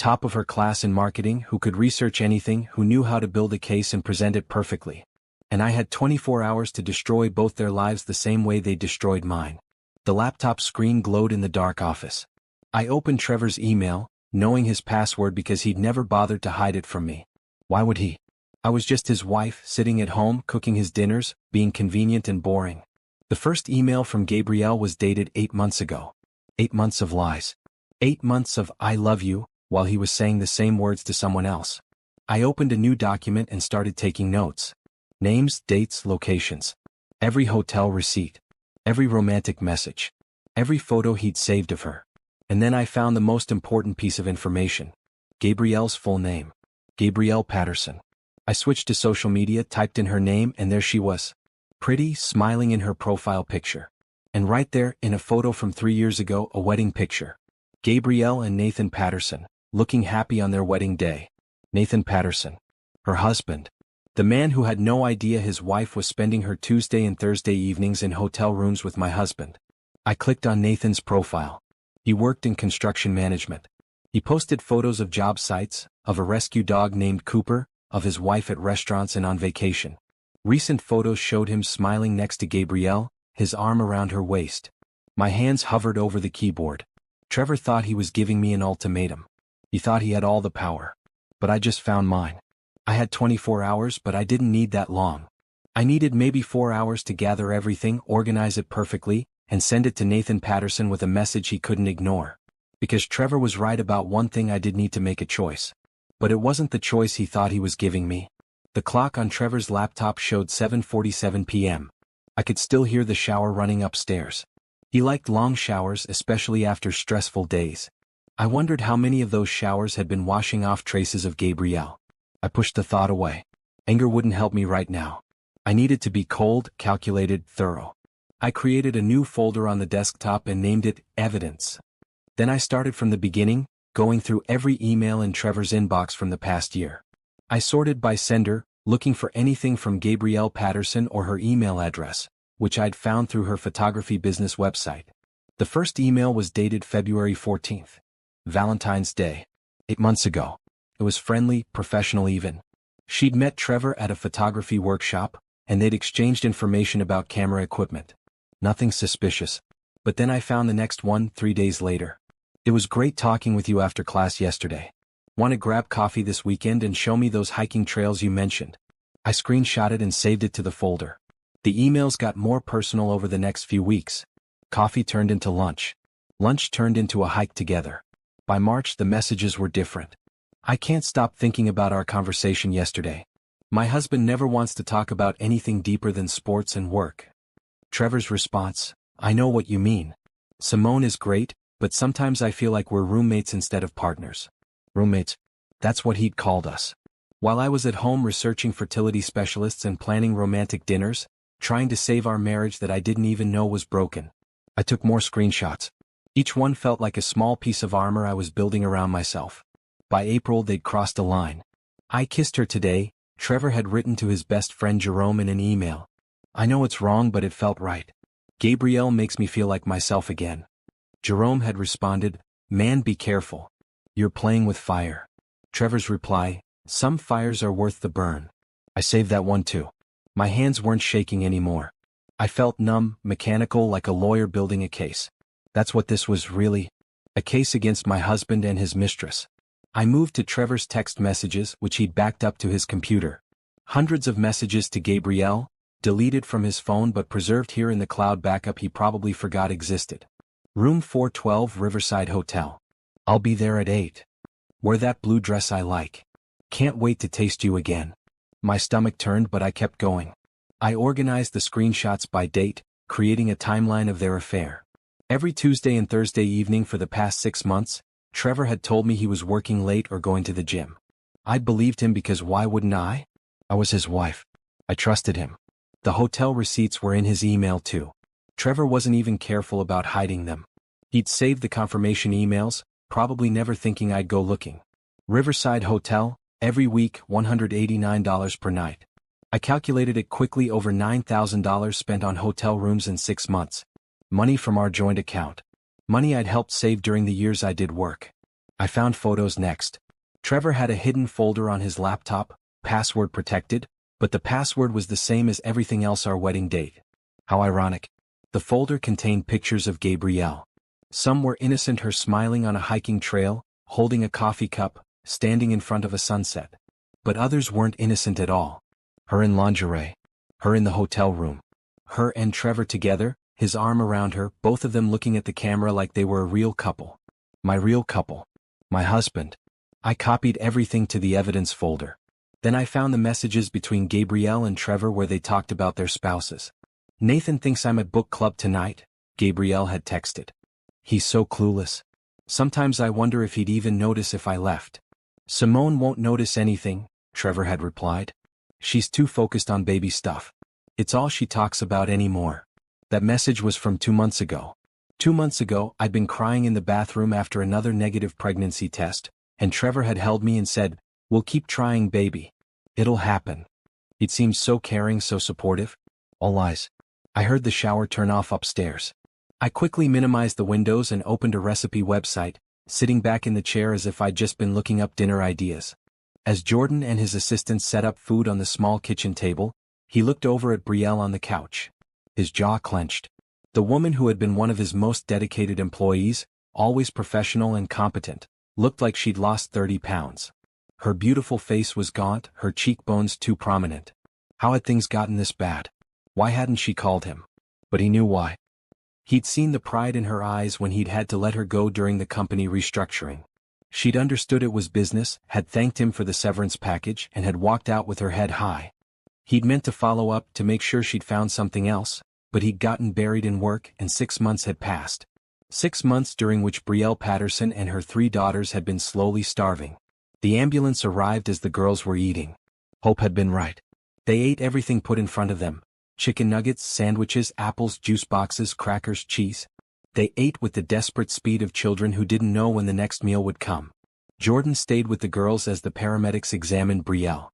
top of her class in marketing, who could research anything, who knew how to build a case and present it perfectly. And I had 24 hours to destroy both their lives the same way they destroyed mine. The laptop screen glowed in the dark office. I opened Trevor's email, knowing his password because he'd never bothered to hide it from me. Why would he? I was just his wife, sitting at home, cooking his dinners, being convenient and boring. The first email from Gabrielle was dated 8 months ago. 8 months of lies. 8 months of "I love you," while he was saying the same words to someone else. I opened a new document and started taking notes. Names, dates, locations. Every hotel receipt. Every romantic message. Every photo he'd saved of her. And then I found the most important piece of information. Gabrielle's full name. Gabrielle Patterson. I switched to social media, typed in her name, and there she was. Pretty, smiling in her profile picture. And right there, in a photo from 3 years ago, a wedding picture. Gabrielle and Nathan Patterson, looking happy on their wedding day. Nathan Patterson. Her husband. The man who had no idea his wife was spending her Tuesday and Thursday evenings in hotel rooms with my husband. I clicked on Nathan's profile. He worked in construction management. He posted photos of job sites, of a rescue dog named Cooper, of his wife at restaurants and on vacation. Recent photos showed him smiling next to Gabrielle, his arm around her waist. My hands hovered over the keyboard. Trevor thought he was giving me an ultimatum. He thought he had all the power. But I just found mine. I had 24 hours, but I didn't need that long. I needed maybe 4 hours to gather everything, organize it perfectly, and send it to Nathan Patterson with a message he couldn't ignore. Because Trevor was right about one thing: I did need to make a choice. But it wasn't the choice he thought he was giving me. The clock on Trevor's laptop showed 7:47 p.m. I could still hear the shower running upstairs. He liked long showers, especially after stressful days. I wondered how many of those showers had been washing off traces of Gabrielle. I pushed the thought away. Anger wouldn't help me right now. I needed to be cold, calculated, thorough. I created a new folder on the desktop and named it Evidence. Then I started from the beginning, going through every email in Trevor's inbox from the past year. I sorted by sender, looking for anything from Gabrielle Patterson or her email address, which I'd found through her photography business website. The first email was dated February 14th. Valentine's Day. 8 months ago. It was friendly, professional even. She'd met Trevor at a photography workshop, and they'd exchanged information about camera equipment. Nothing suspicious. But then I found the next one 3 days later. It was great talking with you after class yesterday. Want to grab coffee this weekend and show me those hiking trails you mentioned? I screenshotted and saved it to the folder. The emails got more personal over the next few weeks. Coffee turned into lunch. Lunch turned into a hike together. By March, the messages were different. I can't stop thinking about our conversation yesterday. My husband never wants to talk about anything deeper than sports and work. Trevor's response: I know what you mean. Simone is great, but sometimes I feel like we're roommates instead of partners. Roommates. That's what he'd called us. While I was at home researching fertility specialists and planning romantic dinners, trying to save our marriage that I didn't even know was broken. I took more screenshots. Each one felt like a small piece of armor I was building around myself. By April, they'd crossed a line. I kissed her today, Trevor had written to his best friend Jerome in an email. I know it's wrong, but it felt right. Gabrielle makes me feel like myself again. Jerome had responded, man, be careful. You're playing with fire. Trevor's reply, some fires are worth the burn. I saved that one too. My hands weren't shaking anymore. I felt numb, mechanical, like a lawyer building a case. That's what this was really. A case against my husband and his mistress. I moved to Trevor's text messages, which he'd backed up to his computer. Hundreds of messages to Gabrielle, deleted from his phone but preserved here in the cloud backup he probably forgot existed. Room 412 Riverside Hotel. I'll be there at 8. Wear that blue dress I like. Can't wait to taste you again. My stomach turned, but I kept going. I organized the screenshots by date, creating a timeline of their affair. Every Tuesday and Thursday evening for the past 6 months, Trevor had told me he was working late or going to the gym. I believed him because why wouldn't I? I was his wife. I trusted him. The hotel receipts were in his email too. Trevor wasn't even careful about hiding them. He'd saved the confirmation emails, probably never thinking I'd go looking. Riverside Hotel, every week $189 per night. I calculated it quickly, over $9,000 spent on hotel rooms in 6 months. Money from our joint account. Money I'd helped save during the years I did work. I found photos next. Trevor had a hidden folder on his laptop, password protected, but the password was the same as everything else: our wedding date. How ironic. The folder contained pictures of Gabrielle. Some were innocent: her smiling on a hiking trail, holding a coffee cup, standing in front of a sunset. But others weren't innocent at all. Her in lingerie. Her in the hotel room. Her and Trevor together, his arm around her, both of them looking at the camera like they were a real couple. My real couple. My husband. I copied everything to the evidence folder. Then I found the messages between Gabrielle and Trevor where they talked about their spouses. Nathan thinks I'm at book club tonight, Gabrielle had texted. He's so clueless. Sometimes I wonder if he'd even notice if I left. Simone won't notice anything, Trevor had replied. She's too focused on baby stuff. It's all she talks about anymore. That message was from 2 months ago. 2 months ago, I'd been crying in the bathroom after another negative pregnancy test, and Trevor had held me and said, "We'll keep trying, baby. It'll happen." It seemed so caring, so supportive. All lies. I heard the shower turn off upstairs. I quickly minimized the windows and opened a recipe website, sitting back in the chair as if I'd just been looking up dinner ideas. As Jordan and his assistants set up food on the small kitchen table, he looked over at Brielle on the couch. His jaw clenched. The woman who had been one of his most dedicated employees, always professional and competent, looked like she'd lost 30 pounds. Her beautiful face was gaunt, her cheekbones too prominent. How had things gotten this bad? Why hadn't she called him? But he knew why. He'd seen the pride in her eyes when he'd had to let her go during the company restructuring. She'd understood it was business, had thanked him for the severance package, and had walked out with her head high. He'd meant to follow up to make sure she'd found something else, but he'd gotten buried in work, and 6 months had passed. 6 months during which Brielle Patterson and her 3 daughters had been slowly starving. The ambulance arrived as the girls were eating. Hope had been right. They ate everything put in front of them. Chicken nuggets, sandwiches, apples, juice boxes, crackers, cheese. They ate with the desperate speed of children who didn't know when the next meal would come. Jordan stayed with the girls as the paramedics examined Brielle.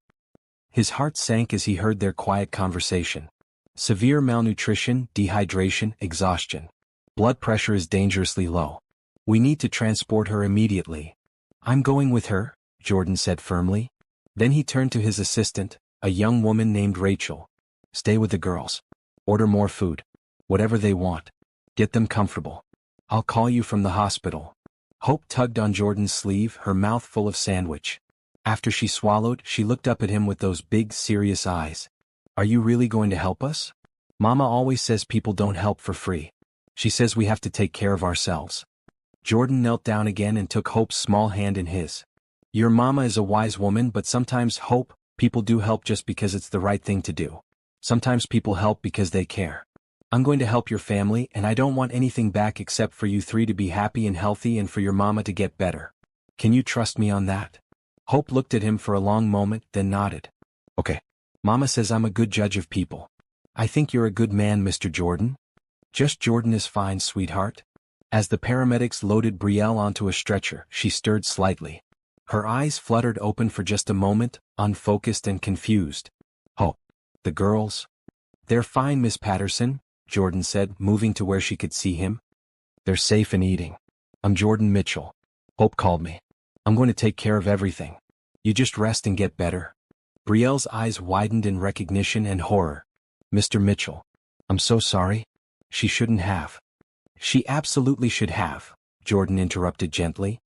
His heart sank as he heard their quiet conversation. Severe malnutrition, dehydration, exhaustion. Blood pressure is dangerously low. We need to transport her immediately. I'm going with her, Jordan said firmly. Then he turned to his assistant, a young woman named Rachel. Stay with the girls. Order more food. Whatever they want. Get them comfortable. I'll call you from the hospital. Hope tugged on Jordan's sleeve, her mouth full of sandwich. After she swallowed, she looked up at him with those big, serious eyes. Are you really going to help us? Mama always says people don't help for free. She says we have to take care of ourselves. Jordan knelt down again and took Hope's small hand in his. Your mama is a wise woman, but sometimes, Hope, people do help just because it's the right thing to do. Sometimes people help because they care. I'm going to help your family, and I don't want anything back except for you 3 to be happy and healthy and for your mama to get better. Can you trust me on that? Hope looked at him for a long moment, then nodded. Okay. Mama says I'm a good judge of people. I think you're a good man, Mr. Jordan. Just Jordan is fine, sweetheart. As the paramedics loaded Brielle onto a stretcher, she stirred slightly. Her eyes fluttered open for just a moment, unfocused and confused. Oh. The girls? They're fine, Miss Patterson, Jordan said, moving to where she could see him. They're safe and eating. I'm Jordan Mitchell. Hope called me. I'm going to take care of everything. You just rest and get better. Brielle's eyes widened in recognition and horror. Mr. Mitchell. I'm so sorry. She shouldn't have. She absolutely should have, Jordan interrupted gently.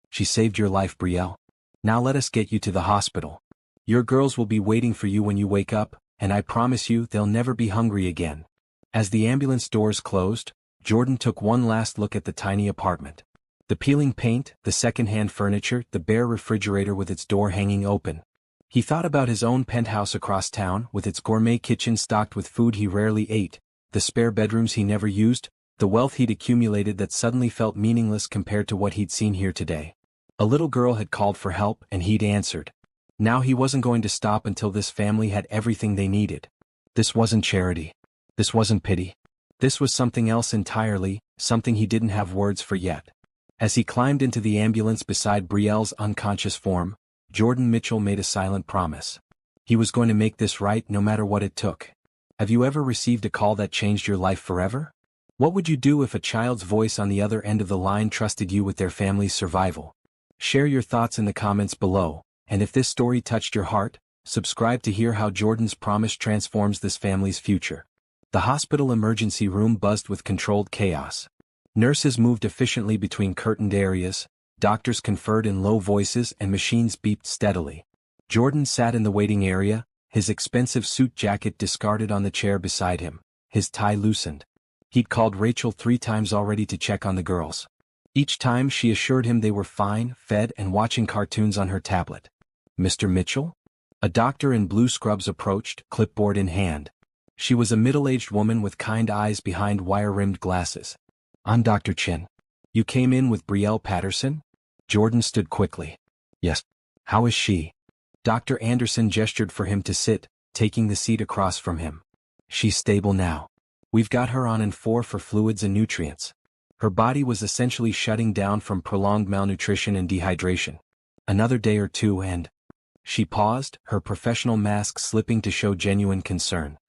She saved your life, Brielle. Now let us get you to the hospital. Your girls will be waiting for you when you wake up, and I promise you they'll never be hungry again. As the ambulance doors closed, Jordan took one last look at the tiny apartment. The peeling paint, the second-hand furniture, the bare refrigerator with its door hanging open. He thought about his own penthouse across town, with its gourmet kitchen stocked with food he rarely ate, the spare bedrooms he never used, the wealth he'd accumulated that suddenly felt meaningless compared to what he'd seen here today. A little girl had called for help, and he'd answered. Now he wasn't going to stop until this family had everything they needed. This wasn't charity. This wasn't pity. This was something else entirely, something he didn't have words for yet. As he climbed into the ambulance beside Brielle's unconscious form, Jordan Mitchell made a silent promise. He was going to make this right no matter what it took. Have you ever received a call that changed your life forever? What would you do if a child's voice on the other end of the line trusted you with their family's survival? Share your thoughts in the comments below, and if this story touched your heart, subscribe to hear how Jordan's promise transforms this family's future. The hospital emergency room buzzed with controlled chaos. Nurses moved efficiently between curtained areas, doctors conferred in low voices, and machines beeped steadily. Jordan sat in the waiting area, his expensive suit jacket discarded on the chair beside him, his tie loosened. He'd called Rachel 3 times already to check on the girls. Each time she assured him they were fine, fed, and watching cartoons on her tablet. Mr. Mitchell? A doctor in blue scrubs approached, clipboard in hand. She was a middle-aged woman with kind eyes behind wire-rimmed glasses. I'm Dr. Chin. You came in with Brielle Patterson? Jordan stood quickly. Yes. How is she? Dr. Anderson gestured for him to sit, taking the seat across from him. She's stable now. We've got her on N4 for fluids and nutrients. Her body was essentially shutting down from prolonged malnutrition and dehydration. Another day or two and... She paused, her professional mask slipping to show genuine concern.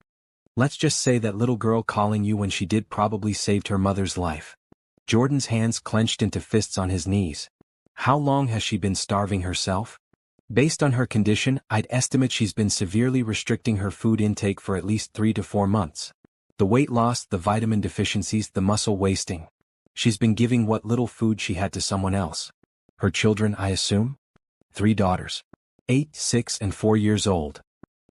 Let's just say that little girl calling you when she did probably saved her mother's life. Jordan's hands clenched into fists on his knees. How long has she been starving herself? Based on her condition, I'd estimate she's been severely restricting her food intake for at least 3 to 4 months. The weight loss, the vitamin deficiencies, the muscle wasting. She's been giving what little food she had to someone else. Her children, I assume? 3 daughters. 8, 6, and 4 years old.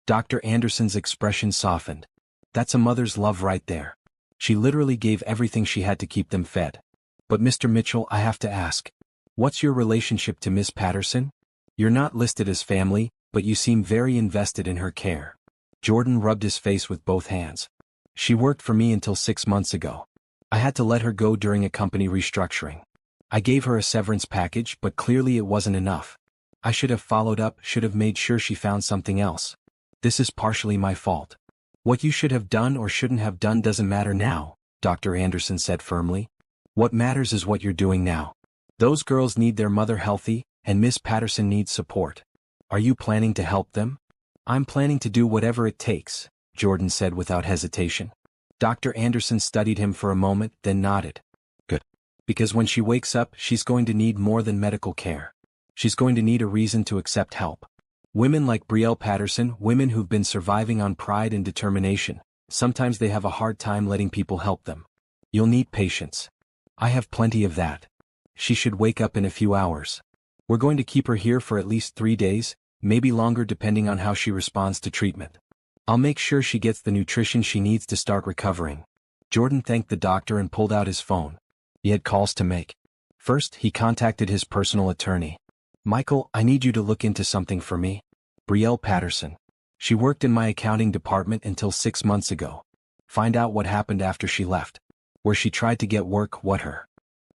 Dr. Anderson's expression softened. That's a mother's love right there. She literally gave everything she had to keep them fed. But Mr. Mitchell, I have to ask. What's your relationship to Miss Patterson? You're not listed as family, but you seem very invested in her care. Jordan rubbed his face with both hands. She worked for me until 6 months ago. I had to let her go during a company restructuring. I gave her a severance package, but clearly it wasn't enough. I should have followed up, should have made sure she found something else. This is partially my fault. What you should have done or shouldn't have done doesn't matter now, Dr. Anderson said firmly. What matters is what you're doing now. Those girls need their mother healthy, and Miss Patterson needs support. Are you planning to help them? I'm planning to do whatever it takes, Jordan said without hesitation. Dr. Anderson studied him for a moment, then nodded. Good. Because when she wakes up, she's going to need more than medical care. She's going to need a reason to accept help. Women like Brielle Patterson, women who've been surviving on pride and determination, sometimes they have a hard time letting people help them. You'll need patience. I have plenty of that. She should wake up in a few hours. We're going to keep her here for at least 3 days, maybe longer depending on how she responds to treatment. I'll make sure she gets the nutrition she needs to start recovering. Jordan thanked the doctor and pulled out his phone. He had calls to make. First, he contacted his personal attorney. Michael, I need you to look into something for me. Brielle Patterson. She worked in my accounting department until 6 months ago. Find out what happened after she left. Where she tried to get work, what her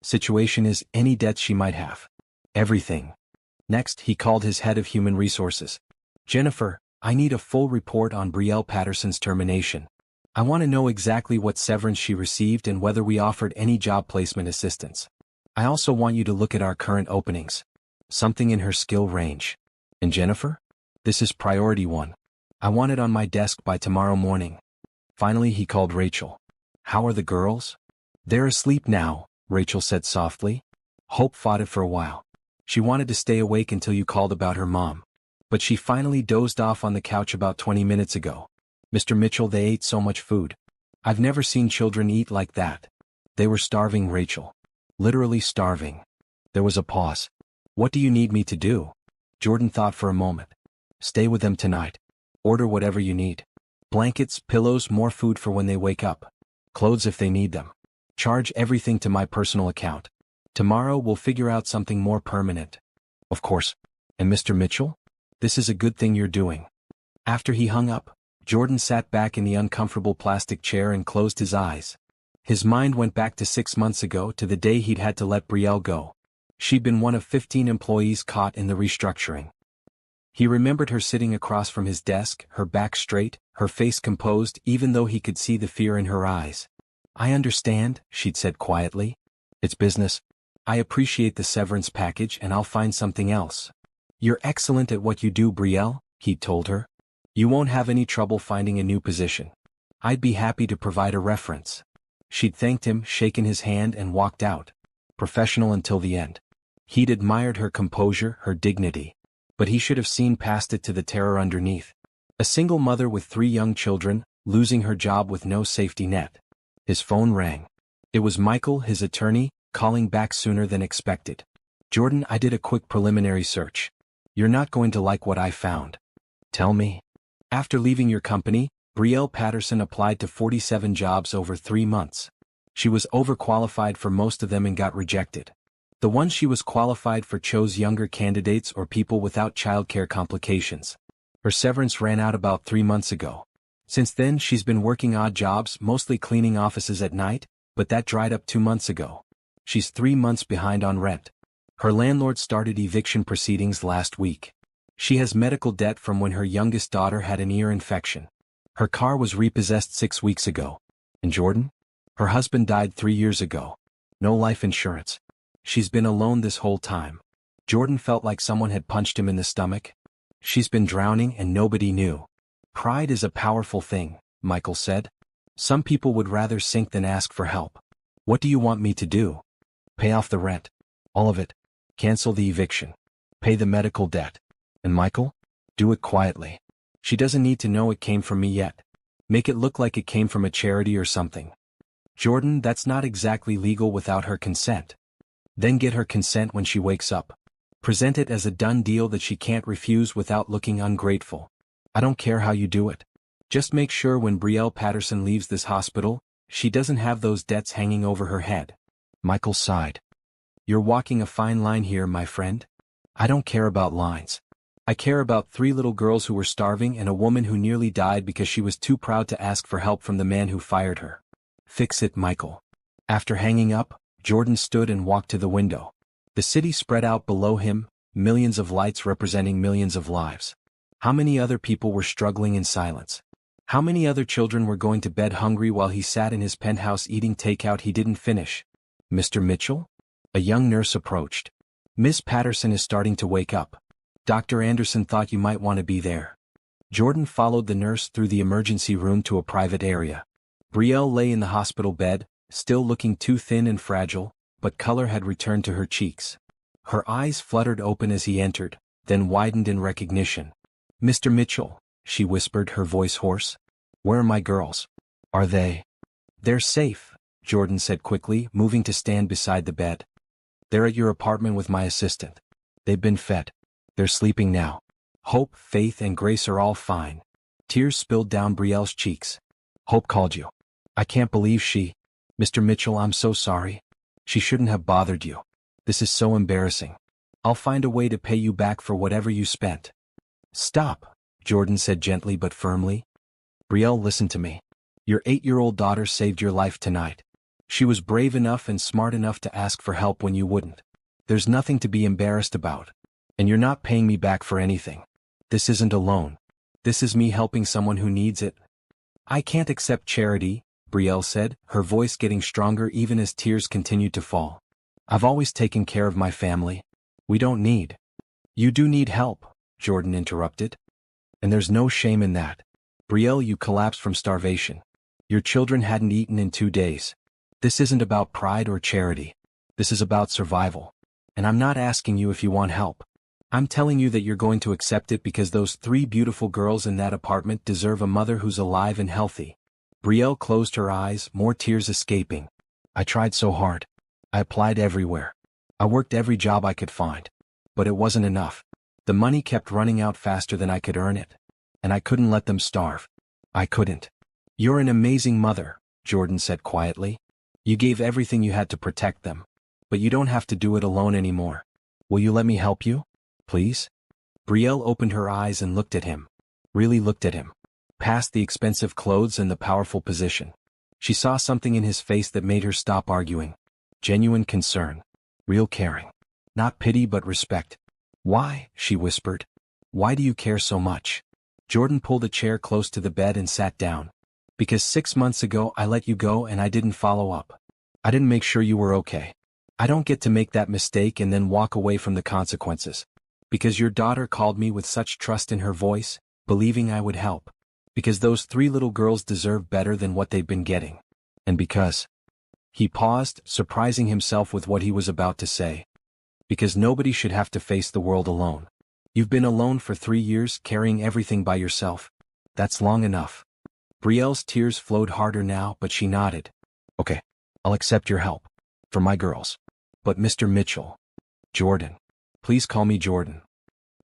situation is, any debts she might have. Everything. Next, he called his head of human resources. Jennifer, I need a full report on Brielle Patterson's termination. I want to know exactly what severance she received and whether we offered any job placement assistance. I also want you to look at our current openings. Something in her skill range. And Jennifer? This is priority 1. I want it on my desk by tomorrow morning. Finally, he called Rachel. How are the girls? They're asleep now, Rachel said softly. Hope fought it for a while. She wanted to stay awake until you called about her mom. But she finally dozed off on the couch about 20 minutes ago. Mr. Mitchell, they ate so much food. I've never seen children eat like that. They were starving, Rachel. Literally starving. There was a pause. What do you need me to do? Jordan thought for a moment. Stay with them tonight. Order whatever you need. Blankets, pillows, more food for when they wake up. Clothes if they need them. Charge everything to my personal account. Tomorrow we'll figure out something more permanent. Of course. And Mr. Mitchell? This is a good thing you're doing. After he hung up, Jordan sat back in the uncomfortable plastic chair and closed his eyes. His mind went back to 6 months ago, to the day he'd had to let Brielle go. She'd been one of 15 employees caught in the restructuring. He remembered her sitting across from his desk, her back straight, her face composed, even though he could see the fear in her eyes. I understand, she'd said quietly. It's business. I appreciate the severance package and I'll find something else. You're excellent at what you do, Brielle, he'd told her. You won't have any trouble finding a new position. I'd be happy to provide a reference. She'd thanked him, shaken his hand, and walked out. Professional until the end. He'd admired her composure, her dignity. But he should have seen past it to the terror underneath. A single mother with 3 young children, losing her job with no safety net. His phone rang. It was Michael, his attorney, calling back sooner than expected. "Jordan, I did a quick preliminary search. You're not going to like what I found." "Tell me." "After leaving your company, Brielle Patterson applied to 47 jobs over 3 months. She was overqualified for most of them and got rejected. The ones she was qualified for chose younger candidates or people without childcare complications. Her severance ran out about 3 months ago. Since then she's been working odd jobs, mostly cleaning offices at night, but that dried up 2 months ago. She's 3 months behind on rent. Her landlord started eviction proceedings last week. She has medical debt from when her youngest daughter had an ear infection. Her car was repossessed 6 weeks ago. And Jordan? Her husband died 3 years ago. No life insurance. She's been alone this whole time." Jordan felt like someone had punched him in the stomach. "She's been drowning and nobody knew." "Pride is a powerful thing," Michael said. "Some people would rather sink than ask for help. What do you want me to do?" "Pay off the rent. All of it. Cancel the eviction. Pay the medical debt. And Michael? Do it quietly. She doesn't need to know it came from me yet. Make it look like it came from a charity or something." "Jordan, that's not exactly legal without her consent." "Then get her consent when she wakes up. Present it as a done deal that she can't refuse without looking ungrateful. I don't care how you do it. Just make sure when Brielle Patterson leaves this hospital, she doesn't have those debts hanging over her head." Michael sighed. "You're walking a fine line here, my friend. I don't care about lines. I care about 3 little girls who were starving and a woman who nearly died because she was too proud to ask for help from the man who fired her. Fix it, Michael." After hanging up, Jordan stood and walked to the window. The city spread out below him, millions of lights representing millions of lives. How many other people were struggling in silence? How many other children were going to bed hungry while he sat in his penthouse eating takeout he didn't finish? "Mr. Mitchell?" A young nurse approached. "Miss Patterson is starting to wake up. Dr. Anderson thought you might want to be there." Jordan followed the nurse through the emergency room to a private area. Brielle lay in the hospital bed, still looking too thin and fragile, but color had returned to her cheeks. Her eyes fluttered open as he entered, then widened in recognition. "Mr. Mitchell," she whispered, her voice hoarse. "Where are my girls? Are they?" "They're safe," Jordan said quickly, moving to stand beside the bed. "They're at your apartment with my assistant. They've been fed. They're sleeping now. Hope, Faith, and Grace are all fine." Tears spilled down Brielle's cheeks. "Hope called you. I can't believe she—" "Mr. Mitchell, I'm so sorry. She shouldn't have bothered you. This is so embarrassing. I'll find a way to pay you back for whatever you spent." "Stop," Jordan said gently but firmly. "Brielle, listen to me. Your 8-year-old daughter saved your life tonight. She was brave enough and smart enough to ask for help when you wouldn't. There's nothing to be embarrassed about. And you're not paying me back for anything. This isn't a loan. This is me helping someone who needs it." "I can't accept charity," Brielle said, her voice getting stronger even as tears continued to fall. "I've always taken care of my family. We don't need—" "You do need help," Jordan interrupted. "And there's no shame in that. Brielle, you collapsed from starvation. Your children hadn't eaten in 2 days. This isn't about pride or charity. This is about survival. And I'm not asking you if you want help. I'm telling you that you're going to accept it because those 3 beautiful girls in that apartment deserve a mother who's alive and healthy." Brielle closed her eyes, more tears escaping. "I tried so hard. I applied everywhere. I worked every job I could find. But it wasn't enough. The money kept running out faster than I could earn it. And I couldn't let them starve. I couldn't." "You're an amazing mother," Jordan said quietly. "You gave everything you had to protect them. But you don't have to do it alone anymore. Will you let me help you? Please?" Brielle opened her eyes and looked at him. Really looked at him. Past the expensive clothes and the powerful position. She saw something in his face that made her stop arguing. Genuine concern. Real caring. Not pity but respect. "Why?" she whispered. "Why do you care so much?" Jordan pulled a chair close to the bed and sat down. "Because 6 months ago I let you go and I didn't follow up. I didn't make sure you were okay. I don't get to make that mistake and then walk away from the consequences. Because your daughter called me with such trust in her voice, believing I would help. Because those 3 little girls deserve better than what they've been getting. And because—" He paused, surprising himself with what he was about to say. Because nobody should have to face the world alone. You've been alone for 3 years, carrying everything by yourself. That's long enough. Brielle's tears flowed harder now, but she nodded. Okay, I'll accept your help. For my girls. But Mr. Mitchell. Jordan. Please call me Jordan.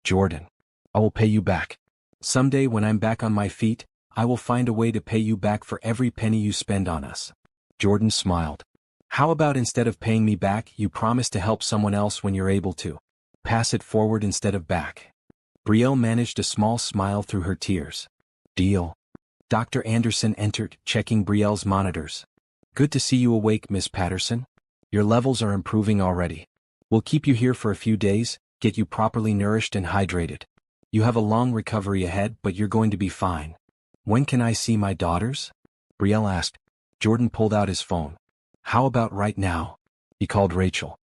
Jordan. I will pay you back. Someday when I'm back on my feet, I will find a way to pay you back for every penny you spend on us. Jordan smiled. How about instead of paying me back, you promise to help someone else when you're able to? Pass it forward instead of back. Brielle managed a small smile through her tears. Deal. Dr. Anderson entered, checking Brielle's monitors. Good to see you awake, Miss Patterson. Your levels are improving already. We'll keep you here for a few days, get you properly nourished and hydrated. You have a long recovery ahead, but you're going to be fine. When can I see my daughters? Brielle asked. Jordan pulled out his phone. How about right now? He called Rachel.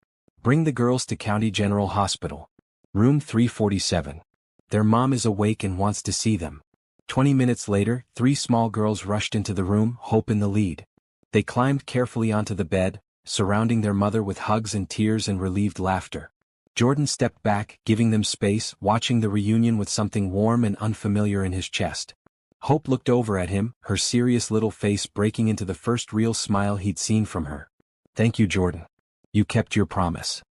Bring the girls to County General Hospital. Room 347. Their mom is awake and wants to see them. 20 minutes later, 3 small girls rushed into the room, Hope in the lead. They climbed carefully onto the bed, surrounding their mother with hugs and tears and relieved laughter. Jordan stepped back, giving them space, watching the reunion with something warm and unfamiliar in his chest. Hope looked over at him, her serious little face breaking into the first real smile he'd seen from her. Thank you, Jordan. You kept your promise.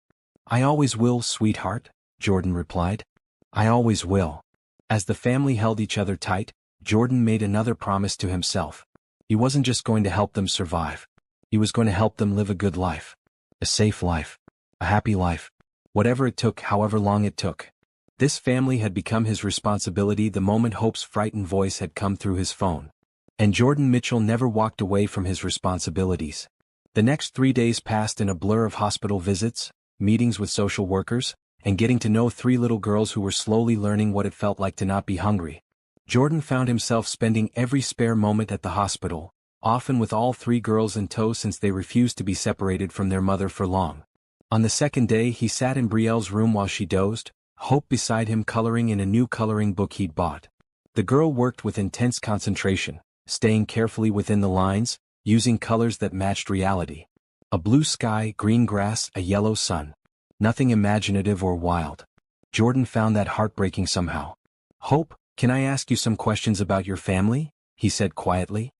I always will, sweetheart, Jordan replied. I always will. As the family held each other tight, Jordan made another promise to himself. He wasn't just going to help them survive. He was going to help them live a good life. A safe life. A happy life. Whatever it took, however long it took. This family had become his responsibility the moment Hope's frightened voice had come through his phone. And Jordan Mitchell never walked away from his responsibilities. The next 3 days passed in a blur of hospital visits, meetings with social workers, and getting to know 3 little girls who were slowly learning what it felt like to not be hungry. Jordan found himself spending every spare moment at the hospital, often with all 3 girls in tow since they refused to be separated from their mother for long. On the second day he sat in Brielle's room while she dozed, Hope beside him coloring in a new coloring book he'd bought. The girl worked with intense concentration, staying carefully within the lines, using colors that matched reality. A blue sky, green grass, a yellow sun. Nothing imaginative or wild. Jordan found that heartbreaking somehow. Hope, can I ask you some questions about your family? He said quietly.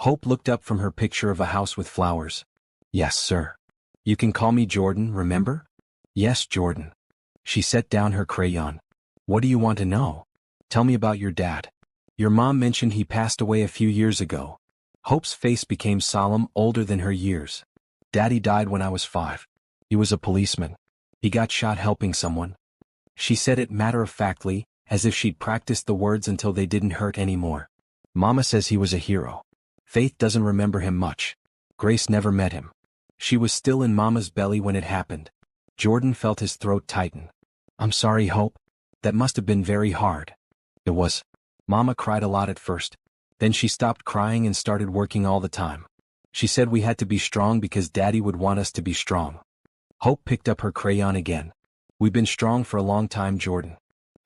Hope looked up from her picture of a house with flowers. Yes, sir. You can call me Jordan, remember? Yes, Jordan. She set down her crayon. What do you want to know? Tell me about your dad. Your mom mentioned he passed away a few years ago. Hope's face became solemn, older than her years. Daddy died when I was 5. He was a policeman. He got shot helping someone. She said it matter-of-factly, as if she'd practiced the words until they didn't hurt anymore. Mama says he was a hero. Faith doesn't remember him much. Grace never met him. She was still in Mama's belly when it happened. Jordan felt his throat tighten. I'm sorry, Hope. That must have been very hard. It was. Mama cried a lot at first. Then she stopped crying and started working all the time. She said we had to be strong because Daddy would want us to be strong. Hope picked up her crayon again. We've been strong for a long time, Jordan.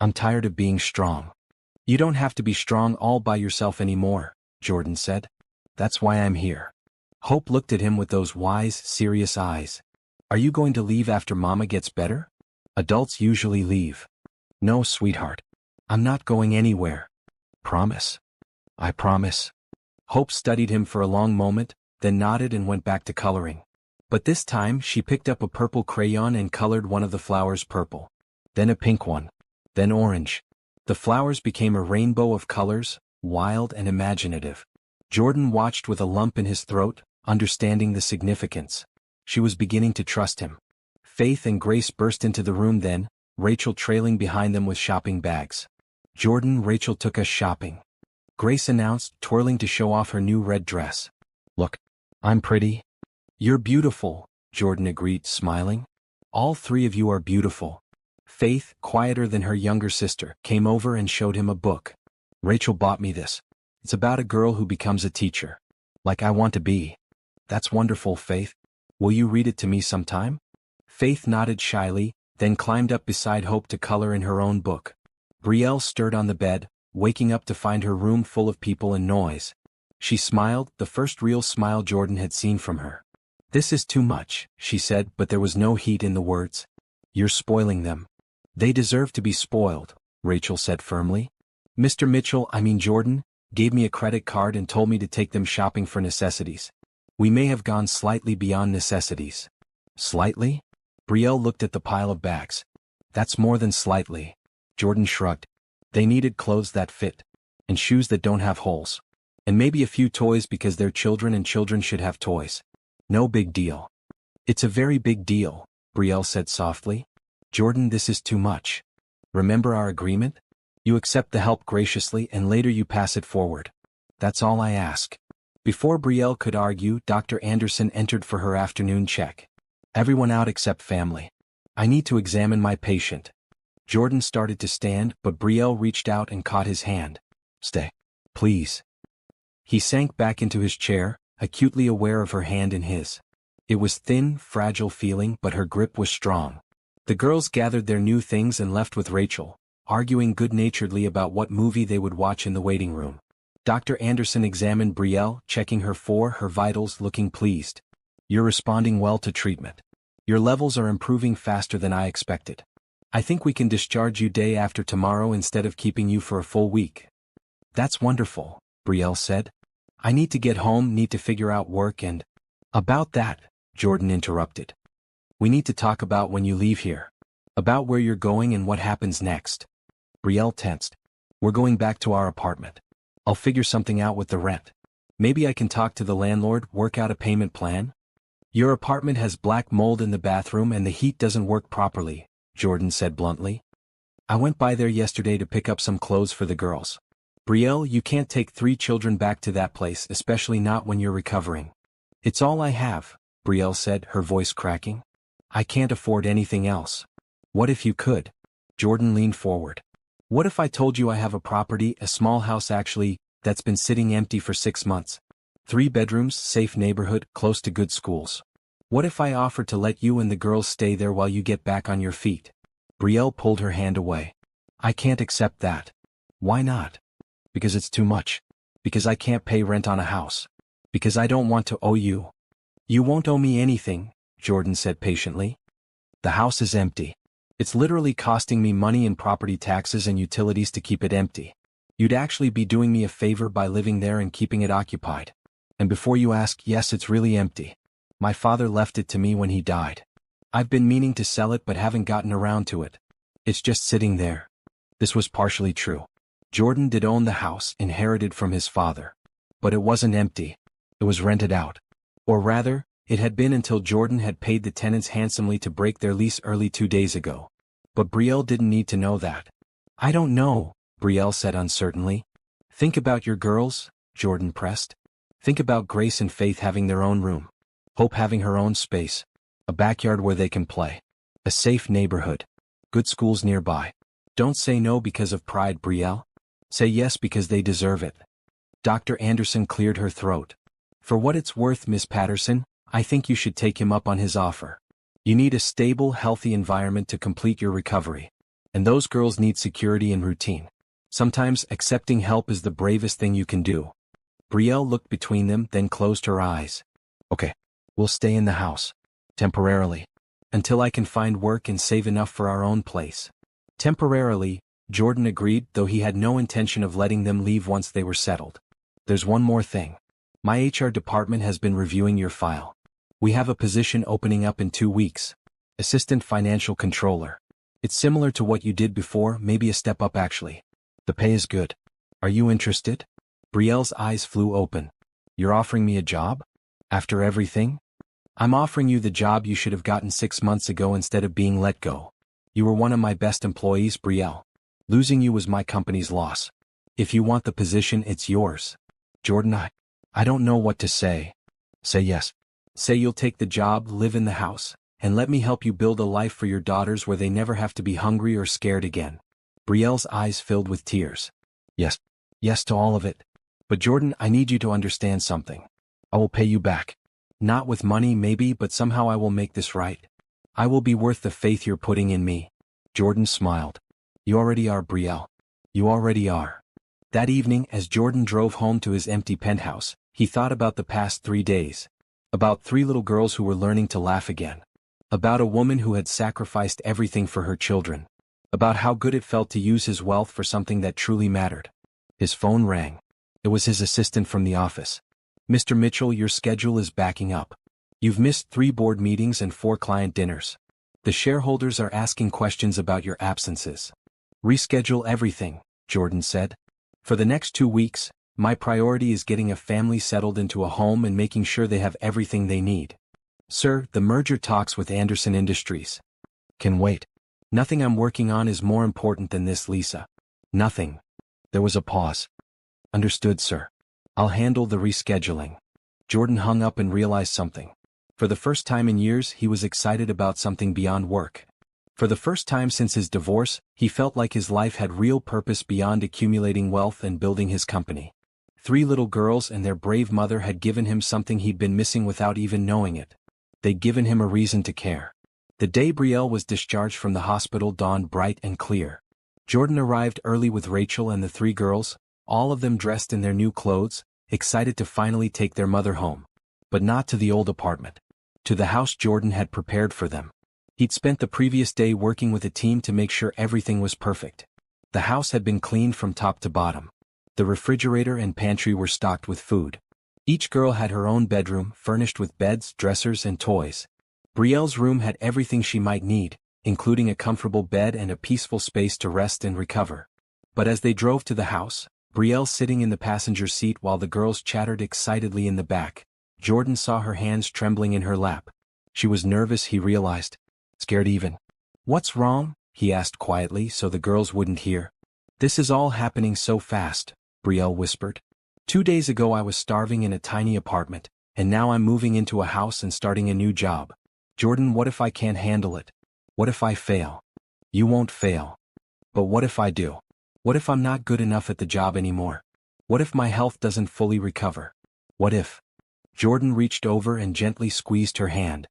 I'm tired of being strong. You don't have to be strong all by yourself anymore, Jordan said. That's why I'm here. Hope looked at him with those wise, serious eyes. Are you going to leave after Mama gets better? Adults usually leave. No, sweetheart. I'm not going anywhere. Promise? I promise. Hope studied him for a long moment, then nodded and went back to coloring. But this time she picked up a purple crayon and colored one of the flowers purple. Then a pink one. Then orange. The flowers became a rainbow of colors, wild and imaginative. Jordan watched with a lump in his throat, understanding the significance. She was beginning to trust him. Faith and Grace burst into the room then, Rachel trailing behind them with shopping bags. Jordan, Rachel took us shopping. Grace announced, twirling to show off her new red dress. Look, I'm pretty. You're beautiful, Jordan agreed, smiling. All 3 of you are beautiful. Faith, quieter than her younger sister, came over and showed him a book. Rachel bought me this. It's about a girl who becomes a teacher. Like I want to be. That's wonderful, Faith. Will you read it to me sometime? Faith nodded shyly, then climbed up beside Hope to color in her own book. Brielle stirred on the bed, waking up to find her room full of people and noise. She smiled, the first real smile Jordan had seen from her. This is too much, she said, but there was no heat in the words. You're spoiling them. They deserve to be spoiled, Rachel said firmly. Mr. Jordan, gave me a credit card and told me to take them shopping for necessities. We may have gone slightly beyond necessities. Slightly? Brielle looked at the pile of bags. That's more than slightly. Jordan shrugged. They needed clothes that fit. And shoes that don't have holes. And maybe a few toys because they're children and children should have toys. No big deal. It's a very big deal, Brielle said softly. Jordan, this is too much. Remember our agreement? You accept the help graciously and later you pass it forward. That's all I ask. Before Brielle could argue, Dr. Anderson entered for her afternoon check. Everyone out except family. I need to examine my patient. Jordan started to stand, but Brielle reached out and caught his hand. Stay. Please. He sank back into his chair, acutely aware of her hand in his. It was thin, fragile feeling, but her grip was strong. The girls gathered their new things and left with Rachel, arguing good-naturedly about what movie they would watch in the waiting room. Dr. Anderson examined Brielle, checking her vitals, looking pleased. You're responding well to treatment. Your levels are improving faster than I expected. I think we can discharge you day after tomorrow instead of keeping you for a full week. That's wonderful, Brielle said. I need to get home, need to figure out work and... About that, Jordan interrupted. We need to talk about when you leave here. About where you're going and what happens next. Brielle tensed. We're going back to our apartment. I'll figure something out with the rent. Maybe I can talk to the landlord, work out a payment plan. Your apartment has black mold in the bathroom and the heat doesn't work properly, Jordan said bluntly. I went by there yesterday to pick up some clothes for the girls. Brielle, you can't take 3 children back to that place, especially not when you're recovering. It's all I have, Brielle said, her voice cracking. I can't afford anything else. What if you could? Jordan leaned forward. What if I told you I have a property, a small house actually, that's been sitting empty for 6 months? 3 bedrooms, safe neighborhood, close to good schools. What if I offered to let you and the girls stay there while you get back on your feet? Brielle pulled her hand away. I can't accept that. Why not? Because it's too much. Because I can't pay rent on a house. Because I don't want to owe you. You won't owe me anything, Jordan said patiently. The house is empty. It's literally costing me money in property taxes and utilities to keep it empty. You'd actually be doing me a favor by living there and keeping it occupied. And before you ask, yes, it's really empty. My father left it to me when he died. I've been meaning to sell it but haven't gotten around to it. It's just sitting there. This was partially true. Jordan did own the house, inherited from his father. But it wasn't empty. It was rented out. Or rather, it had been until Jordan had paid the tenants handsomely to break their lease early 2 days ago. But Brielle didn't need to know that. I don't know, Brielle said uncertainly. Think about your girls, Jordan pressed. Think about Grace and Faith having their own room. Hope having her own space. A backyard where they can play. A safe neighborhood. Good schools nearby. Don't say no because of pride, Brielle. Say yes because they deserve it. Dr. Anderson cleared her throat. For what it's worth, Miss Patterson, I think you should take him up on his offer. You need a stable, healthy environment to complete your recovery. And those girls need security and routine. Sometimes accepting help is the bravest thing you can do. Brielle looked between them, then closed her eyes. Okay, we'll stay in the house. Temporarily. Until I can find work and save enough for our own place. Temporarily, Jordan agreed, though he had no intention of letting them leave once they were settled. There's one more thing. My HR department has been reviewing your file. We have a position opening up in 2 weeks. Assistant Financial Controller. It's similar to what you did before, maybe a step up actually. The pay is good. Are you interested? Brielle's eyes flew open. You're offering me a job? After everything? I'm offering you the job you should have gotten 6 months ago instead of being let go. You were one of my best employees, Brielle. Losing you was my company's loss. If you want the position, it's yours. Jordan, I don't know what to say. Say yes. Say you'll take the job, live in the house, and let me help you build a life for your daughters where they never have to be hungry or scared again. Brielle's eyes filled with tears. Yes. Yes to all of it. But Jordan, I need you to understand something. I will pay you back. Not with money maybe, but somehow I will make this right. I will be worth the faith you're putting in me. Jordan smiled. You already are, Brielle. You already are. That evening, as Jordan drove home to his empty penthouse, he thought about the past 3 days. About 3 little girls who were learning to laugh again. About a woman who had sacrificed everything for her children. About how good it felt to use his wealth for something that truly mattered. His phone rang. It was his assistant from the office. "Mr. Mitchell, your schedule is backing up. You've missed 3 board meetings and 4 client dinners. The shareholders are asking questions about your absences." "Reschedule everything," Jordan said. "For the next 2 weeks, my priority is getting a family settled into a home and making sure they have everything they need." "Sir, the merger talks with Anderson Industries can wait. Nothing I'm working on is more important than this, Lisa." "Nothing." There was a pause. "Understood, sir. I'll handle the rescheduling." Jordan hung up and realized something. For the first time in years, he was excited about something beyond work. For the first time since his divorce, he felt like his life had real purpose beyond accumulating wealth and building his company. 3 little girls and their brave mother had given him something he'd been missing without even knowing it. They'd given him a reason to care. The day Brielle was discharged from the hospital dawned bright and clear. Jordan arrived early with Rachel and the 3 girls, all of them dressed in their new clothes, excited to finally take their mother home. But not to the old apartment. To the house Jordan had prepared for them. He'd spent the previous day working with a team to make sure everything was perfect. The house had been cleaned from top to bottom. The refrigerator and pantry were stocked with food. Each girl had her own bedroom, furnished with beds, dressers, and toys. Brielle's room had everything she might need, including a comfortable bed and a peaceful space to rest and recover. But as they drove to the house, Brielle sitting in the passenger seat while the girls chattered excitedly in the back, Jordan saw her hands trembling in her lap. She was nervous, he realized. Scared even. "What's wrong?" he asked quietly so the girls wouldn't hear. "This is all happening so fast," Brielle whispered. "2 days ago I was starving in a tiny apartment, and now I'm moving into a house and starting a new job. Jordan, what if I can't handle it? What if I fail?" "You won't fail. But what if I do? What if I'm not good enough at the job anymore? What if my health doesn't fully recover? What if?" Jordan reached over and gently squeezed her hand.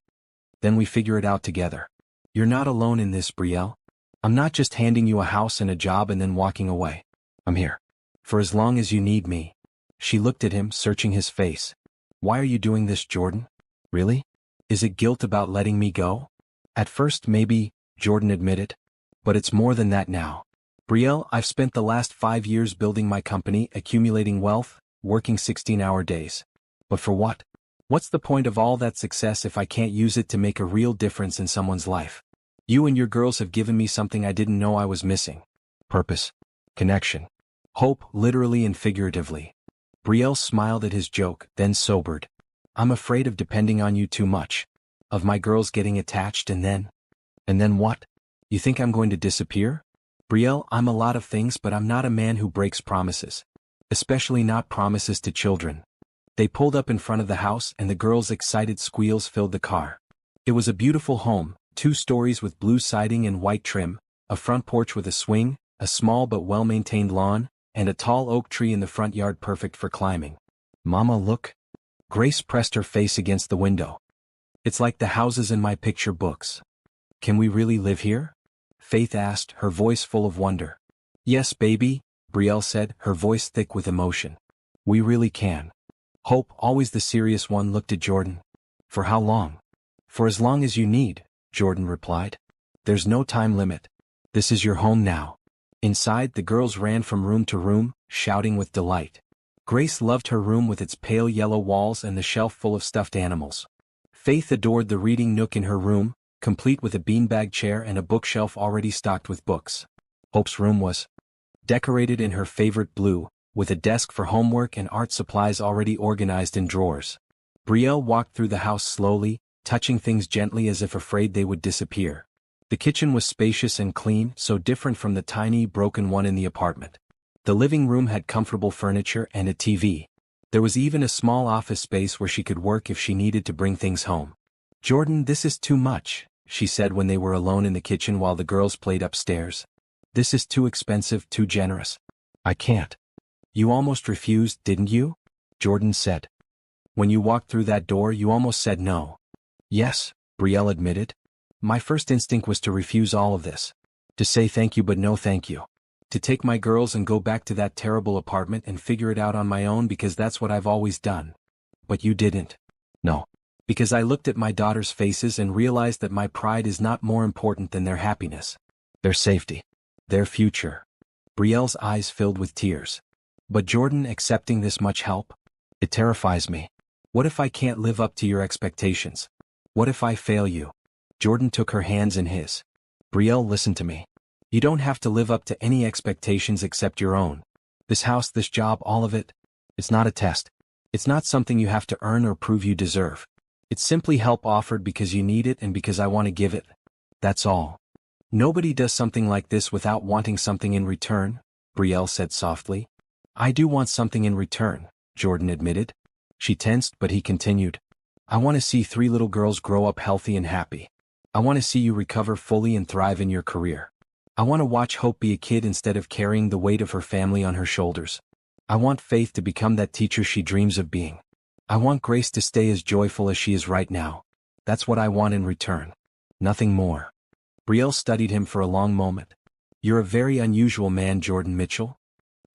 "Then we figure it out together. You're not alone in this, Brielle. I'm not just handing you a house and a job and then walking away. I'm here. For as long as you need me." She looked at him, searching his face. "Why are you doing this, Jordan? Really? Is it guilt about letting me go?" "At first, maybe," Jordan admitted. "But it's more than that now. Brielle, I've spent the last 5 years building my company, accumulating wealth, working 16-hour days. But for what? What's the point of all that success if I can't use it to make a real difference in someone's life? You and your girls have given me something I didn't know I was missing. Purpose. Connection. Hope, literally and figuratively." Brielle smiled at his joke, then sobered. "I'm afraid of depending on you too much. Of my girls getting attached and then? And then what? You think I'm going to disappear? Brielle, I'm a lot of things, but I'm not a man who breaks promises. Especially not promises to children." They pulled up in front of the house and the girls' excited squeals filled the car. It was a beautiful home, 2 stories with blue siding and white trim, a front porch with a swing, a small but well-maintained lawn, and a tall oak tree in the front yard perfect for climbing. "Mama, look." Grace pressed her face against the window. "It's like the houses in my picture books." "Can we really live here?" Faith asked, her voice full of wonder. "Yes, baby," Brielle said, her voice thick with emotion. "We really can." Hope, always the serious one, looked at Jordan. "For how long?" "For as long as you need," Jordan replied. "There's no time limit. This is your home now." Inside, the girls ran from room to room, shouting with delight. Grace loved her room with its pale yellow walls and the shelf full of stuffed animals. Faith adored the reading nook in her room, complete with a beanbag chair and a bookshelf already stocked with books. Hope's room was decorated in her favorite blue, with a desk for homework and art supplies already organized in drawers. Brielle walked through the house slowly, touching things gently as if afraid they would disappear. The kitchen was spacious and clean, so different from the tiny, broken one in the apartment. The living room had comfortable furniture and a TV. There was even a small office space where she could work if she needed to bring things home. "Jordan, this is too much," she said when they were alone in the kitchen while the girls played upstairs. "This is too expensive, too generous. I can't." "You almost refused, didn't you?" Jordan said. "When you walked through that door, you almost said no." "Yes," Brielle admitted. "My first instinct was to refuse all of this. To say thank you but no thank you. To take my girls and go back to that terrible apartment and figure it out on my own because that's what I've always done. But you didn't. No. Because I looked at my daughters' faces and realized that my pride is not more important than their happiness. Their safety. Their future. Brielle's eyes filled with tears. But Jordan, accepting this much help? It terrifies me. What if I can't live up to your expectations? What if I fail you? Jordan took her hands in his. Brielle, listen to me. You don't have to live up to any expectations except your own. This house, this job, all of it. It's not a test. It's not something you have to earn or prove you deserve. It's simply help offered because you need it and because I want to give it. That's all. Nobody does something like this without wanting something in return, Brielle said softly. I do want something in return, Jordan admitted. She tensed, but he continued. I want to see 3 little girls grow up healthy and happy. I want to see you recover fully and thrive in your career. I want to watch Hope be a kid instead of carrying the weight of her family on her shoulders. I want Faith to become that teacher she dreams of being. I want Grace to stay as joyful as she is right now. That's what I want in return. Nothing more. Brielle studied him for a long moment. You're a very unusual man, Jordan Mitchell.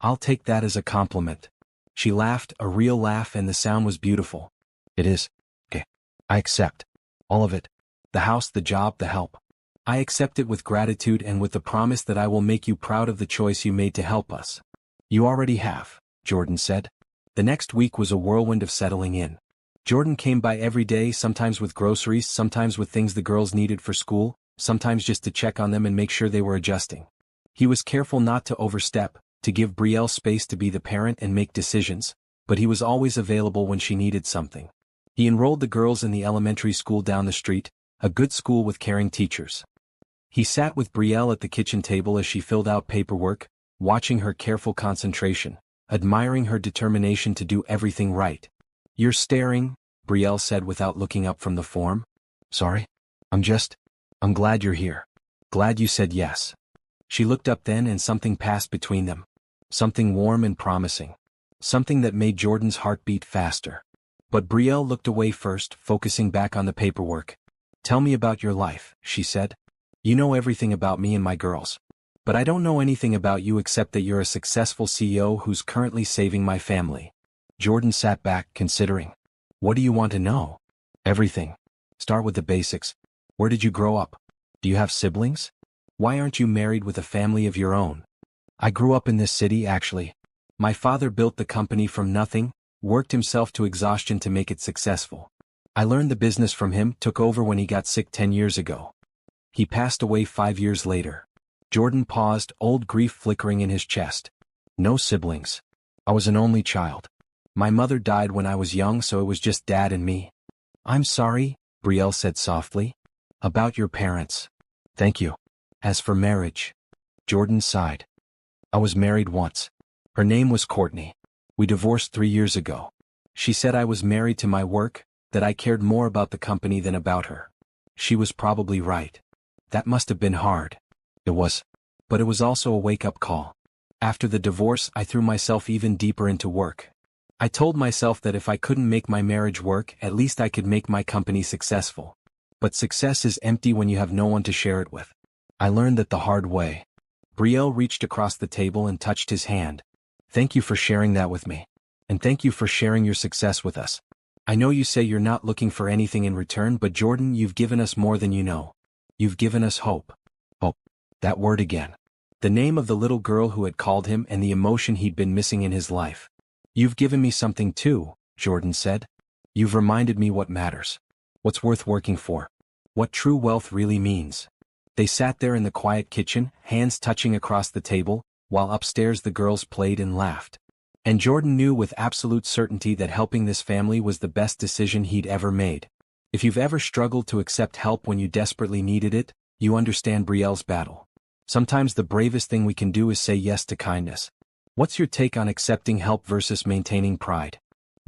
I'll take that as a compliment. She laughed, a real laugh, and the sound was beautiful. It is. Okay. I accept. All of it. The house, the job, the help. I accept it with gratitude and with the promise that I will make you proud of the choice you made to help us. You already have, Jordan said. The next week was a whirlwind of settling in. Jordan came by every day, sometimes with groceries, sometimes with things the girls needed for school, sometimes just to check on them and make sure they were adjusting. He was careful not to overstep, to give Brielle space to be the parent and make decisions, but he was always available when she needed something. He enrolled the girls in the elementary school down the street, a good school with caring teachers. He sat with Brielle at the kitchen table as she filled out paperwork, watching her careful concentration, admiring her determination to do everything right. You're staring, Brielle said without looking up from the form. Sorry? I'm glad you're here. Glad you said yes. She looked up then and something passed between them. Something warm and promising. Something that made Jordan's heart beat faster. But Brielle looked away first, focusing back on the paperwork. Tell me about your life, she said. You know everything about me and my girls. But I don't know anything about you except that you're a successful CEO who's currently saving my family. Jordan sat back, considering. What do you want to know? Everything. Start with the basics. Where did you grow up? Do you have siblings? Why aren't you married with a family of your own? I grew up in this city, actually. My father built the company from nothing, worked himself to exhaustion to make it successful. I learned the business from him, took over when he got sick 10 years ago. He passed away 5 years later. Jordan paused, old grief flickering in his chest. No siblings. I was an only child. My mother died when I was young, so it was just Dad and me. I'm sorry, Brielle said softly. About your parents. Thank you. As for marriage. Jordan sighed. I was married once. Her name was Courtney. We divorced 3 years ago. She said I was married to my work, that I cared more about the company than about her. She was probably right. That must have been hard. It was. But it was also a wake-up call. After the divorce, I threw myself even deeper into work. I told myself that if I couldn't make my marriage work, at least I could make my company successful. But success is empty when you have no one to share it with. I learned that the hard way. Brielle reached across the table and touched his hand. Thank you for sharing that with me. And thank you for sharing your success with us. I know you say you're not looking for anything in return, but Jordan, you've given us more than you know. You've given us hope. Hope. That word again. The name of the little girl who had called him and the emotion he'd been missing in his life. You've given me something too, Jordan said. You've reminded me what matters. What's worth working for. What true wealth really means. They sat there in the quiet kitchen, hands touching across the table, while upstairs the girls played and laughed. And Jordan knew with absolute certainty that helping this family was the best decision he'd ever made. If you've ever struggled to accept help when you desperately needed it, you understand Brielle's battle. Sometimes the bravest thing we can do is say yes to kindness. What's your take on accepting help versus maintaining pride?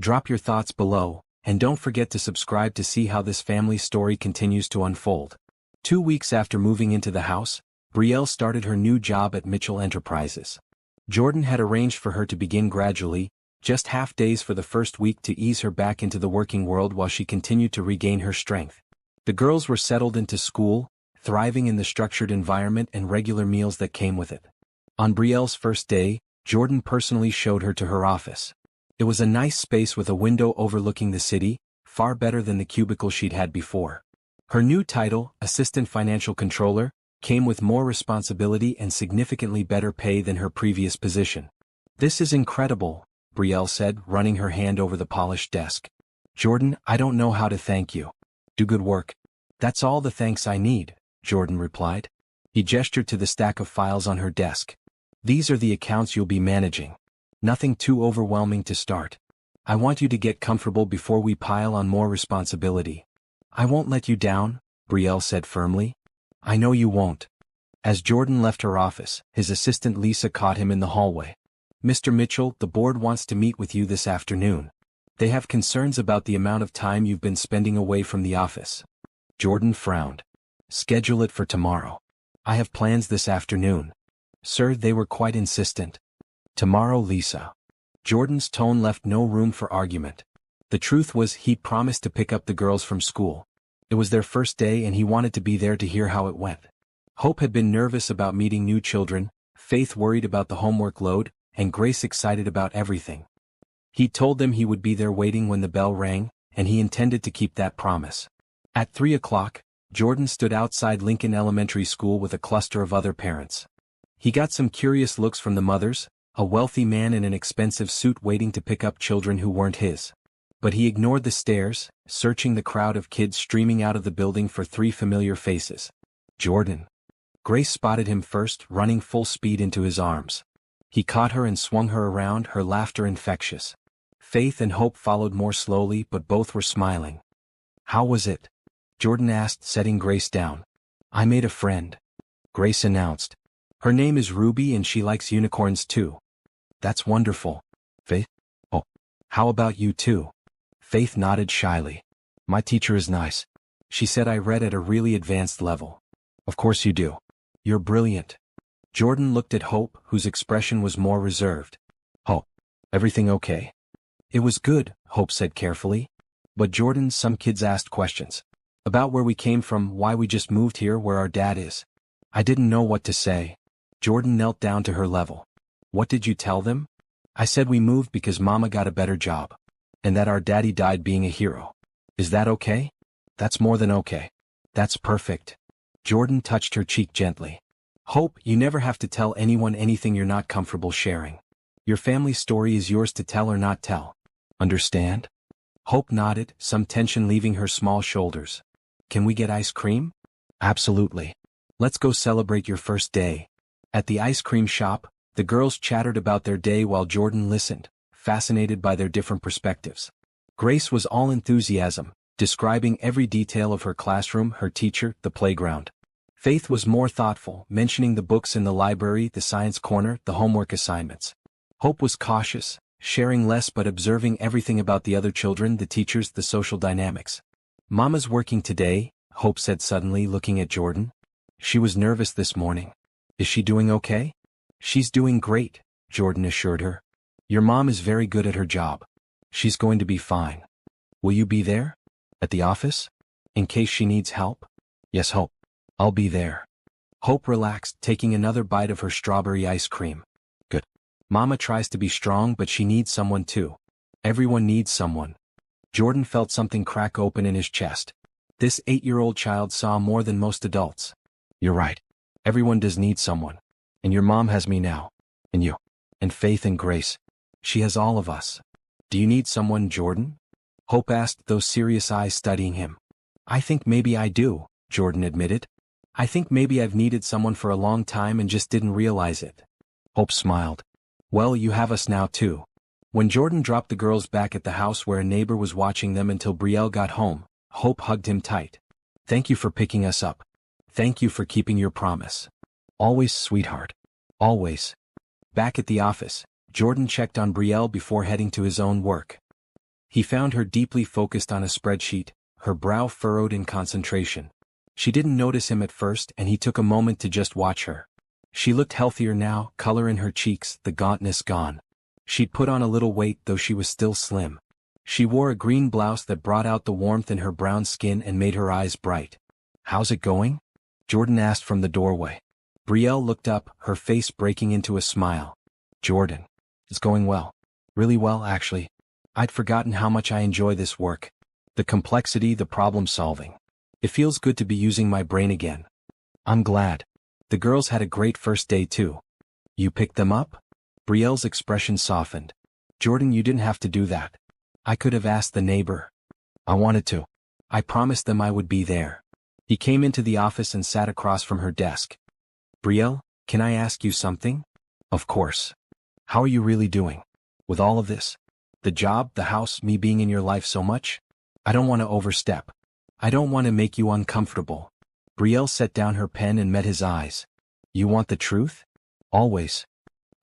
Drop your thoughts below, and don't forget to subscribe to see how this family story continues to unfold. 2 weeks after moving into the house, Brielle started her new job at Mitchell Enterprises. Jordan had arranged for her to begin gradually, just half days for the first week to ease her back into the working world while she continued to regain her strength. The girls were settled into school, thriving in the structured environment and regular meals that came with it. On Brielle's first day, Jordan personally showed her to her office. It was a nice space with a window overlooking the city, far better than the cubicle she'd had before. Her new title, Assistant Financial Controller, came with more responsibility and significantly better pay than her previous position. "This is incredible," Brielle said, running her hand over the polished desk. "Jordan, I don't know how to thank you. Do good work." "That's all the thanks I need," Jordan replied. He gestured to the stack of files on her desk. "These are the accounts you'll be managing. Nothing too overwhelming to start. I want you to get comfortable before we pile on more responsibility." "I won't let you down," Brielle said firmly. "I know you won't." As Jordan left her office, his assistant Lisa caught him in the hallway. "Mr. Mitchell, the board wants to meet with you this afternoon. They have concerns about the amount of time you've been spending away from the office." Jordan frowned. "Schedule it for tomorrow. I have plans this afternoon." "Sir, they were quite insistent." "Tomorrow, Lisa." Jordan's tone left no room for argument. The truth was he'd promised to pick up the girls from school. It was their first day and he wanted to be there to hear how it went. Hope had been nervous about meeting new children, Faith worried about the homework load, and Grace excited about everything. He told them he would be there waiting when the bell rang, and he intended to keep that promise. At 3 o'clock, Jordan stood outside Lincoln Elementary School with a cluster of other parents. He got some curious looks from the mothers, a wealthy man in an expensive suit waiting to pick up children who weren't his. But he ignored the stares, searching the crowd of kids streaming out of the building for 3 familiar faces. "Jordan." Grace spotted him first, running full speed into his arms. He caught her and swung her around, her laughter infectious. Faith and Hope followed more slowly, but both were smiling. "How was it?" Jordan asked, setting Grace down. "I made a friend," Grace announced. "Her name is Ruby and she likes unicorns too." "That's wonderful." "Faith? Oh, how about you too?" Faith nodded shyly. "My teacher is nice. She said I read at a really advanced level." "Of course you do. You're brilliant." Jordan looked at Hope, whose expression was more reserved. "Oh, everything okay?" "It was good," Hope said carefully. "But Jordan, some kids asked questions. About where we came from, why we just moved here where our dad is. I didn't know what to say." Jordan knelt down to her level. "What did you tell them?" "I said we moved because Mama got a better job. And that our daddy died being a hero. Is that okay?" "That's more than okay. That's perfect." Jordan touched her cheek gently. "Hope, you never have to tell anyone anything you're not comfortable sharing. Your family story is yours to tell or not tell. Understand?" Hope nodded, some tension leaving her small shoulders. "Can we get ice cream?" "Absolutely. Let's go celebrate your first day." At the ice cream shop, the girls chattered about their day while Jordan listened, fascinated by their different perspectives. Grace was all enthusiasm, describing every detail of her classroom, her teacher, the playground. Faith was more thoughtful, mentioning the books in the library, the science corner, the homework assignments. Hope was cautious, sharing less but observing everything about the other children, the teachers, the social dynamics. "Mama's working today," Hope said suddenly, looking at Jordan. "She was nervous this morning. Is she doing okay?" "She's doing great," Jordan assured her. "Your mom is very good at her job. She's going to be fine." "Will you be there? At the office? In case she needs help?" "Yes, Hope. I'll be there." Hope relaxed, taking another bite of her strawberry ice cream. "Good. Mama tries to be strong, but she needs someone too. Everyone needs someone." Jordan felt something crack open in his chest. This 8-year-old child saw more than most adults. "You're right. Everyone does need someone. And your mom has me now. And you. And Faith and Grace. She has all of us. Do you need someone, Jordan?" Hope asked, those serious eyes studying him. "I think maybe I do," Jordan admitted. "I think maybe I've needed someone for a long time and just didn't realize it." Hope smiled. "Well, you have us now too." When Jordan dropped the girls back at the house where a neighbor was watching them until Brielle got home, Hope hugged him tight. "Thank you for picking us up. Thank you for keeping your promise. Always, sweetheart. Always." Back at the office, Jordan checked on Brielle before heading to his own work. He found her deeply focused on a spreadsheet, her brow furrowed in concentration. She didn't notice him at first and he took a moment to just watch her. She looked healthier now, color in her cheeks, the gauntness gone. She'd put on a little weight though she was still slim. She wore a green blouse that brought out the warmth in her brown skin and made her eyes bright. "How's it going?" Jordan asked from the doorway. Brielle looked up, her face breaking into a smile. "Jordan. It's going well. Really well, actually. I'd forgotten how much I enjoy this work." The complexity, the problem solving. It feels good to be using my brain again. I'm glad. The girls had a great first day too. You picked them up? Brielle's expression softened. Jordan, you didn't have to do that. I could have asked the neighbor. I wanted to. I promised them I would be there. He came into the office and sat across from her desk. Brielle, can I ask you something? Of course. How are you really doing? With all of this? The job, the house, me being in your life so much? I don't want to overstep. I don't want to make you uncomfortable. Brielle set down her pen and met his eyes. You want the truth? Always.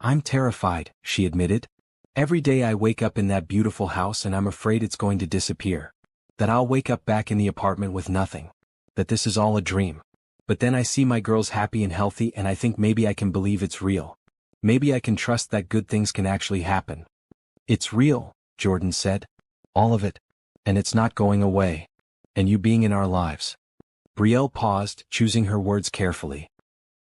I'm terrified, she admitted. Every day I wake up in that beautiful house and I'm afraid it's going to disappear. That I'll wake up back in the apartment with nothing. That this is all a dream. But then I see my girls happy and healthy and I think maybe I can believe it's real. Maybe I can trust that good things can actually happen. It's real, Jordan said. All of it. And it's not going away. And you being in our lives. Brielle paused, choosing her words carefully.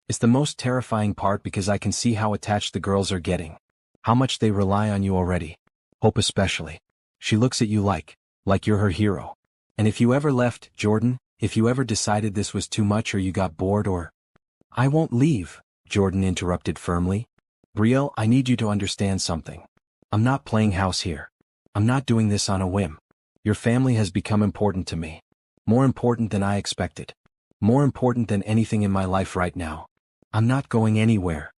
It's the most terrifying part because I can see how attached the girls are getting. How much they rely on you already. Hope especially. She looks at you like you're her hero. And if you ever left, Jordan, if you ever decided this was too much or you got bored or... I won't leave, Jordan interrupted firmly. Brielle, I need you to understand something. I'm not playing house here. I'm not doing this on a whim. Your family has become important to me. More important than I expected. More important than anything in my life right now. I'm not going anywhere.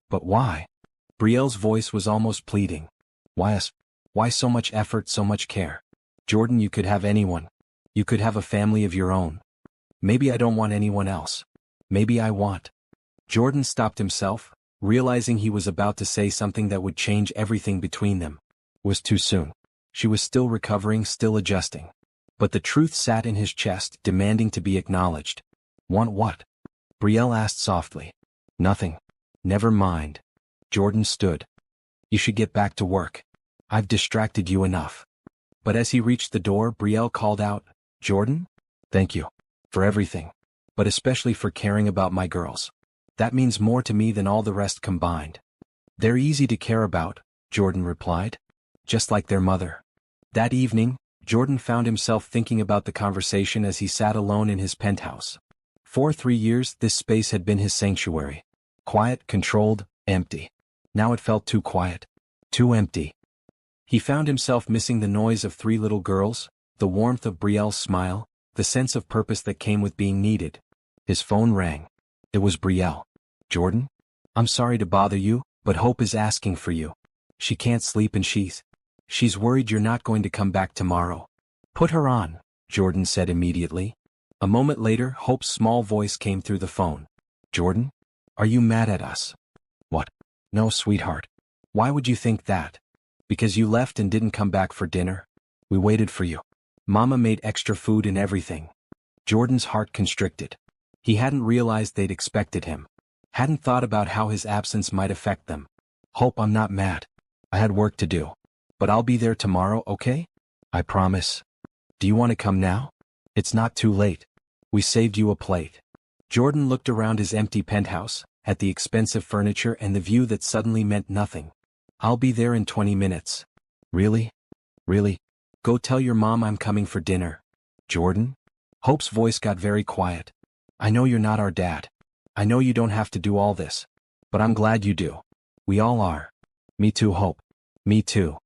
But why? Brielle's voice was almost pleading. Why us? Why so much effort, so much care? Jordan, you could have anyone. You could have a family of your own. Maybe I don't want anyone else. Maybe I want. Jordan stopped himself, realizing he was about to say something that would change everything between them. It was too soon. She was still recovering, still adjusting. But the truth sat in his chest, demanding to be acknowledged. Want what? Brielle asked softly. Nothing. Never mind. Jordan stood. You should get back to work. I've distracted you enough. But as he reached the door, Brielle called out, Jordan? Thank you. For everything. But especially for caring about my girls. That means more to me than all the rest combined. They're easy to care about, Jordan replied. Just like their mother. That evening, Jordan found himself thinking about the conversation as he sat alone in his penthouse. For 3 years, this space had been his sanctuary. Quiet, controlled, empty. Now it felt too quiet. Too empty. He found himself missing the noise of 3 little girls, the warmth of Brielle's smile, the sense of purpose that came with being needed. His phone rang. It was Brielle. Jordan? I'm sorry to bother you, but Hope is asking for you. She can't sleep and she's worried you're not going to come back tomorrow. Put her on, Jordan said immediately. A moment later, Hope's small voice came through the phone. Jordan? Are you mad at us? What? No, sweetheart. Why would you think that? Because you left and didn't come back for dinner? We waited for you. Mama made extra food and everything. Jordan's heart constricted. He hadn't realized they'd expected him. Hadn't thought about how his absence might affect them. Hope, I'm not mad. I had work to do. But I'll be there tomorrow, okay? I promise. Do you want to come now? It's not too late. We saved you a plate. Jordan looked around his empty penthouse, at the expensive furniture and the view that suddenly meant nothing. I'll be there in 20 minutes. Really? Really? Go tell your mom I'm coming for dinner. Jordan? Hope's voice got very quiet. I know you're not our dad. I know you don't have to do all this. But I'm glad you do. We all are. Me too, Hope. Me too.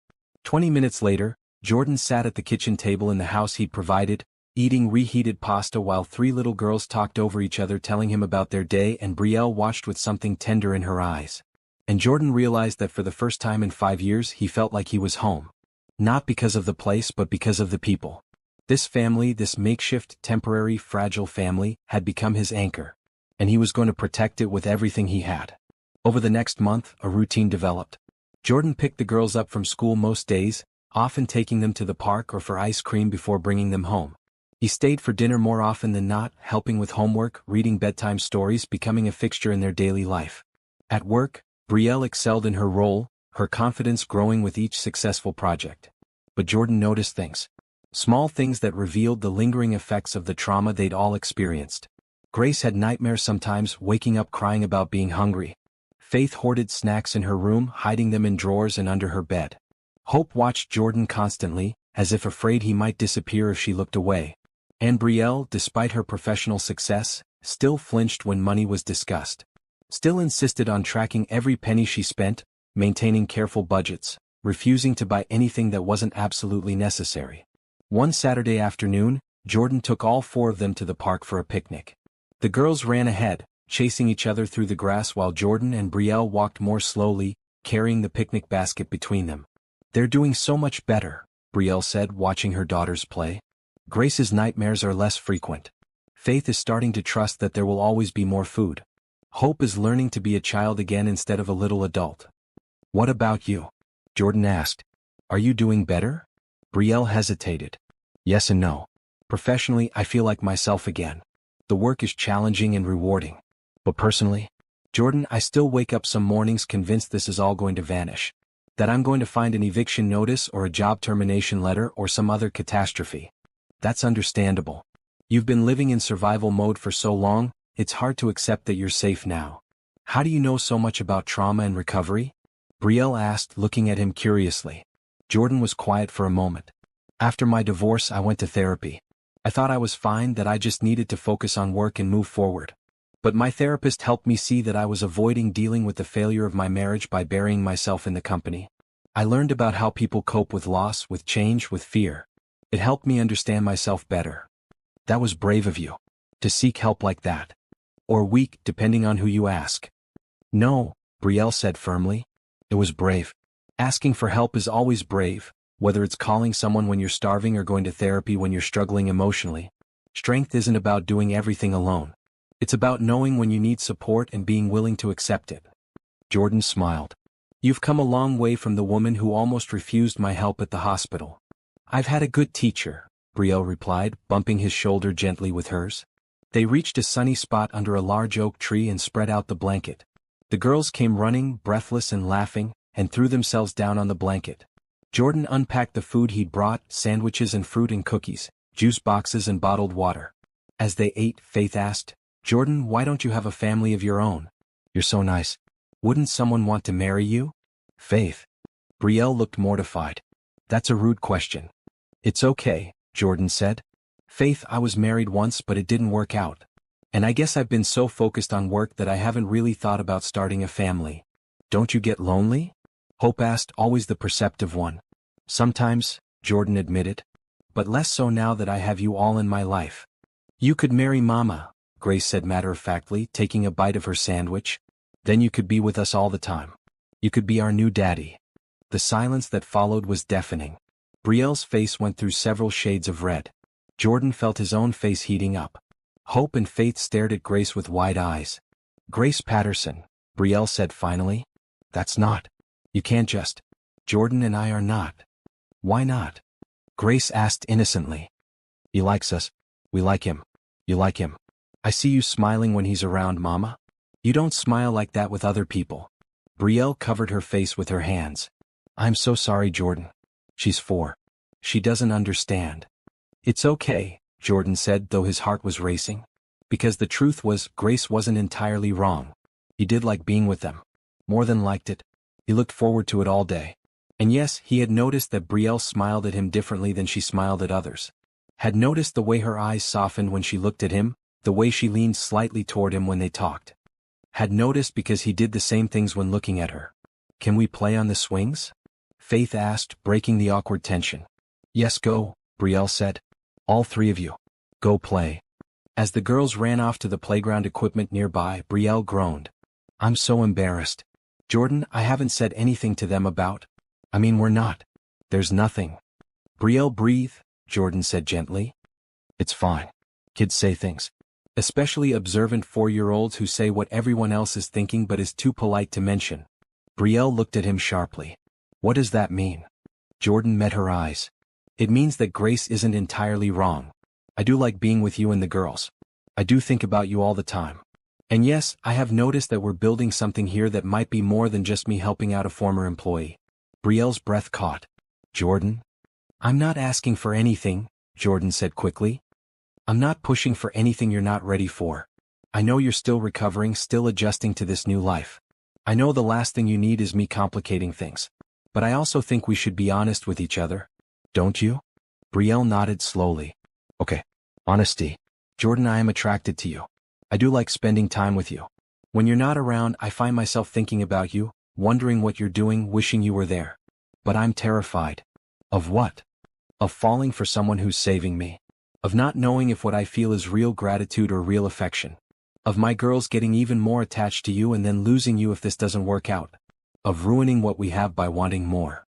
20 minutes later, Jordan sat at the kitchen table in the house he'd provided, eating reheated pasta while 3 little girls talked over each other telling him about their day, and Brielle watched with something tender in her eyes. And Jordan realized that for the first time in 5 years he felt like he was home. Not because of the place but because of the people. This family, this makeshift, temporary, fragile family, had become his anchor. And he was going to protect it with everything he had. Over the next month, a routine developed. Jordan picked the girls up from school most days, often taking them to the park or for ice cream before bringing them home. He stayed for dinner more often than not, helping with homework, reading bedtime stories, becoming a fixture in their daily life. At work, Brielle excelled in her role, her confidence growing with each successful project. But Jordan noticed things. Small things that revealed the lingering effects of the trauma they'd all experienced. Grace had nightmares sometimes, waking up crying about being hungry. Faith hoarded snacks in her room, hiding them in drawers and under her bed. Hope watched Jordan constantly, as if afraid he might disappear if she looked away. And Brielle, despite her professional success, still flinched when money was discussed. Still insisted on tracking every penny she spent, maintaining careful budgets, refusing to buy anything that wasn't absolutely necessary. One Saturday afternoon, Jordan took all four of them to the park for a picnic. The girls ran ahead, chasing each other through the grass while Jordan and Brielle walked more slowly, carrying the picnic basket between them. "They're doing so much better," Brielle said, watching her daughters play. "Grace's nightmares are less frequent. Faith is starting to trust that there will always be more food. Hope is learning to be a child again instead of a little adult." "What about you?" Jordan asked. "Are you doing better?" Brielle hesitated. "Yes and no. Professionally, I feel like myself again. The work is challenging and rewarding. But personally, Jordan, I still wake up some mornings convinced this is all going to vanish. That I'm going to find an eviction notice or a job termination letter or some other catastrophe. That's understandable. You've been living in survival mode for so long, it's hard to accept that you're safe now. How do you know so much about trauma and recovery?" Brielle asked, looking at him curiously. Jordan was quiet for a moment. "After my divorce, I went to therapy. I thought I was fine, that I just needed to focus on work and move forward. But my therapist helped me see that I was avoiding dealing with the failure of my marriage by burying myself in the company. I learned about how people cope with loss, with change, with fear. It helped me understand myself better." "That was brave of you. To seek help like that. Or weak, depending on who you ask." "No," Brielle said firmly. "It was brave. Asking for help is always brave, whether it's calling someone when you're starving or going to therapy when you're struggling emotionally. Strength isn't about doing everything alone. It's about knowing when you need support and being willing to accept it." Jordan smiled. "You've come a long way from the woman who almost refused my help at the hospital." "I've had a good teacher," Brielle replied, bumping his shoulder gently with hers. They reached a sunny spot under a large oak tree and spread out the blanket. The girls came running, breathless and laughing, and threw themselves down on the blanket. Jordan unpacked the food he'd brought, sandwiches and fruit and cookies, juice boxes and bottled water. As they ate, Faith asked, "Jordan, why don't you have a family of your own? You're so nice. Wouldn't someone want to marry you?" "Faith." Brielle looked mortified. "That's a rude question." "It's okay," Jordan said. "Faith, I was married once but it didn't work out. And I guess I've been so focused on work that I haven't really thought about starting a family." "Don't you get lonely?" Hope asked, always the perceptive one. "Sometimes," Jordan admitted. "But less so now that I have you all in my life." "You could marry Mama," Grace said matter-of-factly, taking a bite of her sandwich. "Then you could be with us all the time. You could be our new daddy." The silence that followed was deafening. Brielle's face went through several shades of red. Jordan felt his own face heating up. Hope and Faith stared at Grace with wide eyes. "Grace Patterson," Brielle said finally. "That's not. You can't just. Jordan and I are not." "Why not?" Grace asked innocently. "He likes us. We like him. You like him. I see you smiling when he's around, Mama. You don't smile like that with other people." Brielle covered her face with her hands. "I'm so sorry, Jordan. She's 4. She doesn't understand." "It's okay," Jordan said, though his heart was racing. Because the truth was, Grace wasn't entirely wrong. He did like being with them. More than liked it. He looked forward to it all day. And yes, he had noticed that Brielle smiled at him differently than she smiled at others. Had noticed the way her eyes softened when she looked at him, the way she leaned slightly toward him when they talked. Had noticed because he did the same things when looking at her. "Can we play on the swings?" Faith asked, breaking the awkward tension. "Yes, go," Brielle said. "All 3 of you. Go play." As the girls ran off to the playground equipment nearby, Brielle groaned. "I'm so embarrassed. Jordan, I haven't said anything to them about. I mean, we're not. There's nothing." "Brielle, breathe," Jordan said gently. "It's fine. Kids say things. Especially observant 4-year-olds who say what everyone else is thinking but is too polite to mention." Brielle looked at him sharply. "What does that mean?" Jordan met her eyes. "It means that Grace isn't entirely wrong. I do like being with you and the girls. I do think about you all the time. And yes, I have noticed that we're building something here that might be more than just me helping out a former employee." Brielle's breath caught. "Jordan?" "I'm not asking for anything," Jordan said quickly. "I'm not pushing for anything you're not ready for. I know you're still recovering, still adjusting to this new life. I know the last thing you need is me complicating things. But I also think we should be honest with each other. Don't you?" Brielle nodded slowly. Okay. Honesty. Jordan, I am attracted to you. I do like spending time with you. When you're not around, I find myself thinking about you, wondering what you're doing, wishing you were there. But I'm terrified. Of what? Of falling for someone who's saving me. Of not knowing if what I feel is real gratitude or real affection. Of my girls getting even more attached to you and then losing you if this doesn't work out. Of ruining what we have by wanting more.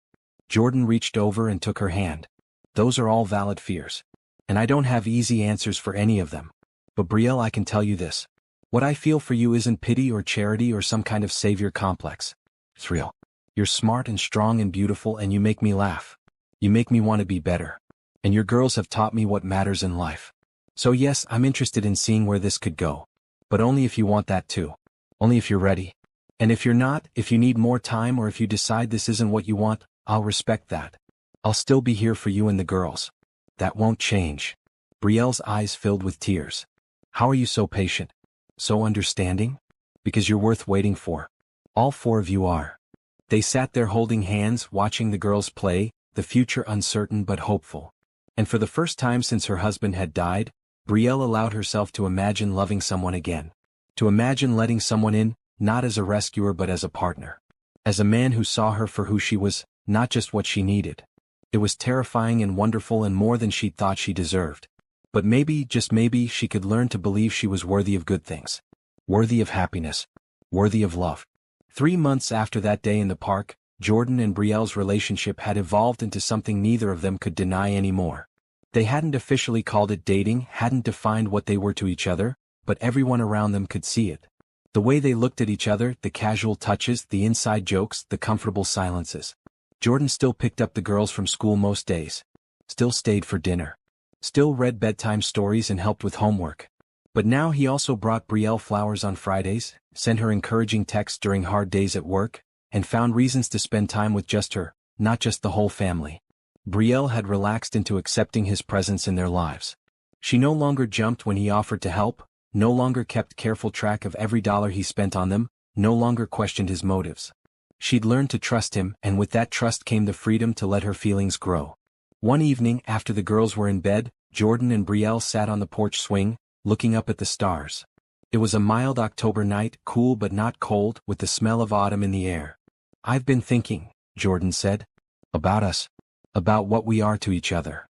Jordan reached over and took her hand. Those are all valid fears. And I don't have easy answers for any of them. But Brielle, I can tell you this. What I feel for you isn't pity or charity or some kind of savior complex. It's real. You're smart and strong and beautiful, and you make me laugh. You make me want to be better. And your girls have taught me what matters in life. So yes, I'm interested in seeing where this could go. But only if you want that too. Only if you're ready. And if you're not, if you need more time or if you decide this isn't what you want, I'll respect that. I'll still be here for you and the girls. That won't change. Brielle's eyes filled with tears. How are you so patient? So understanding? Because you're worth waiting for. All four of you are. They sat there holding hands, watching the girls play, the future uncertain but hopeful. And for the first time since her husband had died, Brielle allowed herself to imagine loving someone again. To imagine letting someone in, not as a rescuer but as a partner. As a man who saw her for who she was, not just what she needed. It was terrifying and wonderful and more than she thought she deserved. But maybe, just maybe, she could learn to believe she was worthy of good things. Worthy of happiness. Worthy of love. 3 months after that day in the park, Jordan and Brielle's relationship had evolved into something neither of them could deny anymore. They hadn't officially called it dating, hadn't defined what they were to each other, but everyone around them could see it. The way they looked at each other, the casual touches, the inside jokes, the comfortable silences. Jordan still picked up the girls from school most days. Still stayed for dinner. Still read bedtime stories and helped with homework. But now he also brought Brielle flowers on Fridays, sent her encouraging texts during hard days at work, and found reasons to spend time with just her, not just the whole family. Brielle had relaxed into accepting his presence in their lives. She no longer jumped when he offered to help, no longer kept careful track of every dollar he spent on them, no longer questioned his motives. She'd learned to trust him, and with that trust came the freedom to let her feelings grow. One evening, after the girls were in bed, Jordan and Brielle sat on the porch swing, looking up at the stars. It was a mild October night, cool but not cold, with the smell of autumn in the air. "I've been thinking," Jordan said. "About us. About what we are to each other."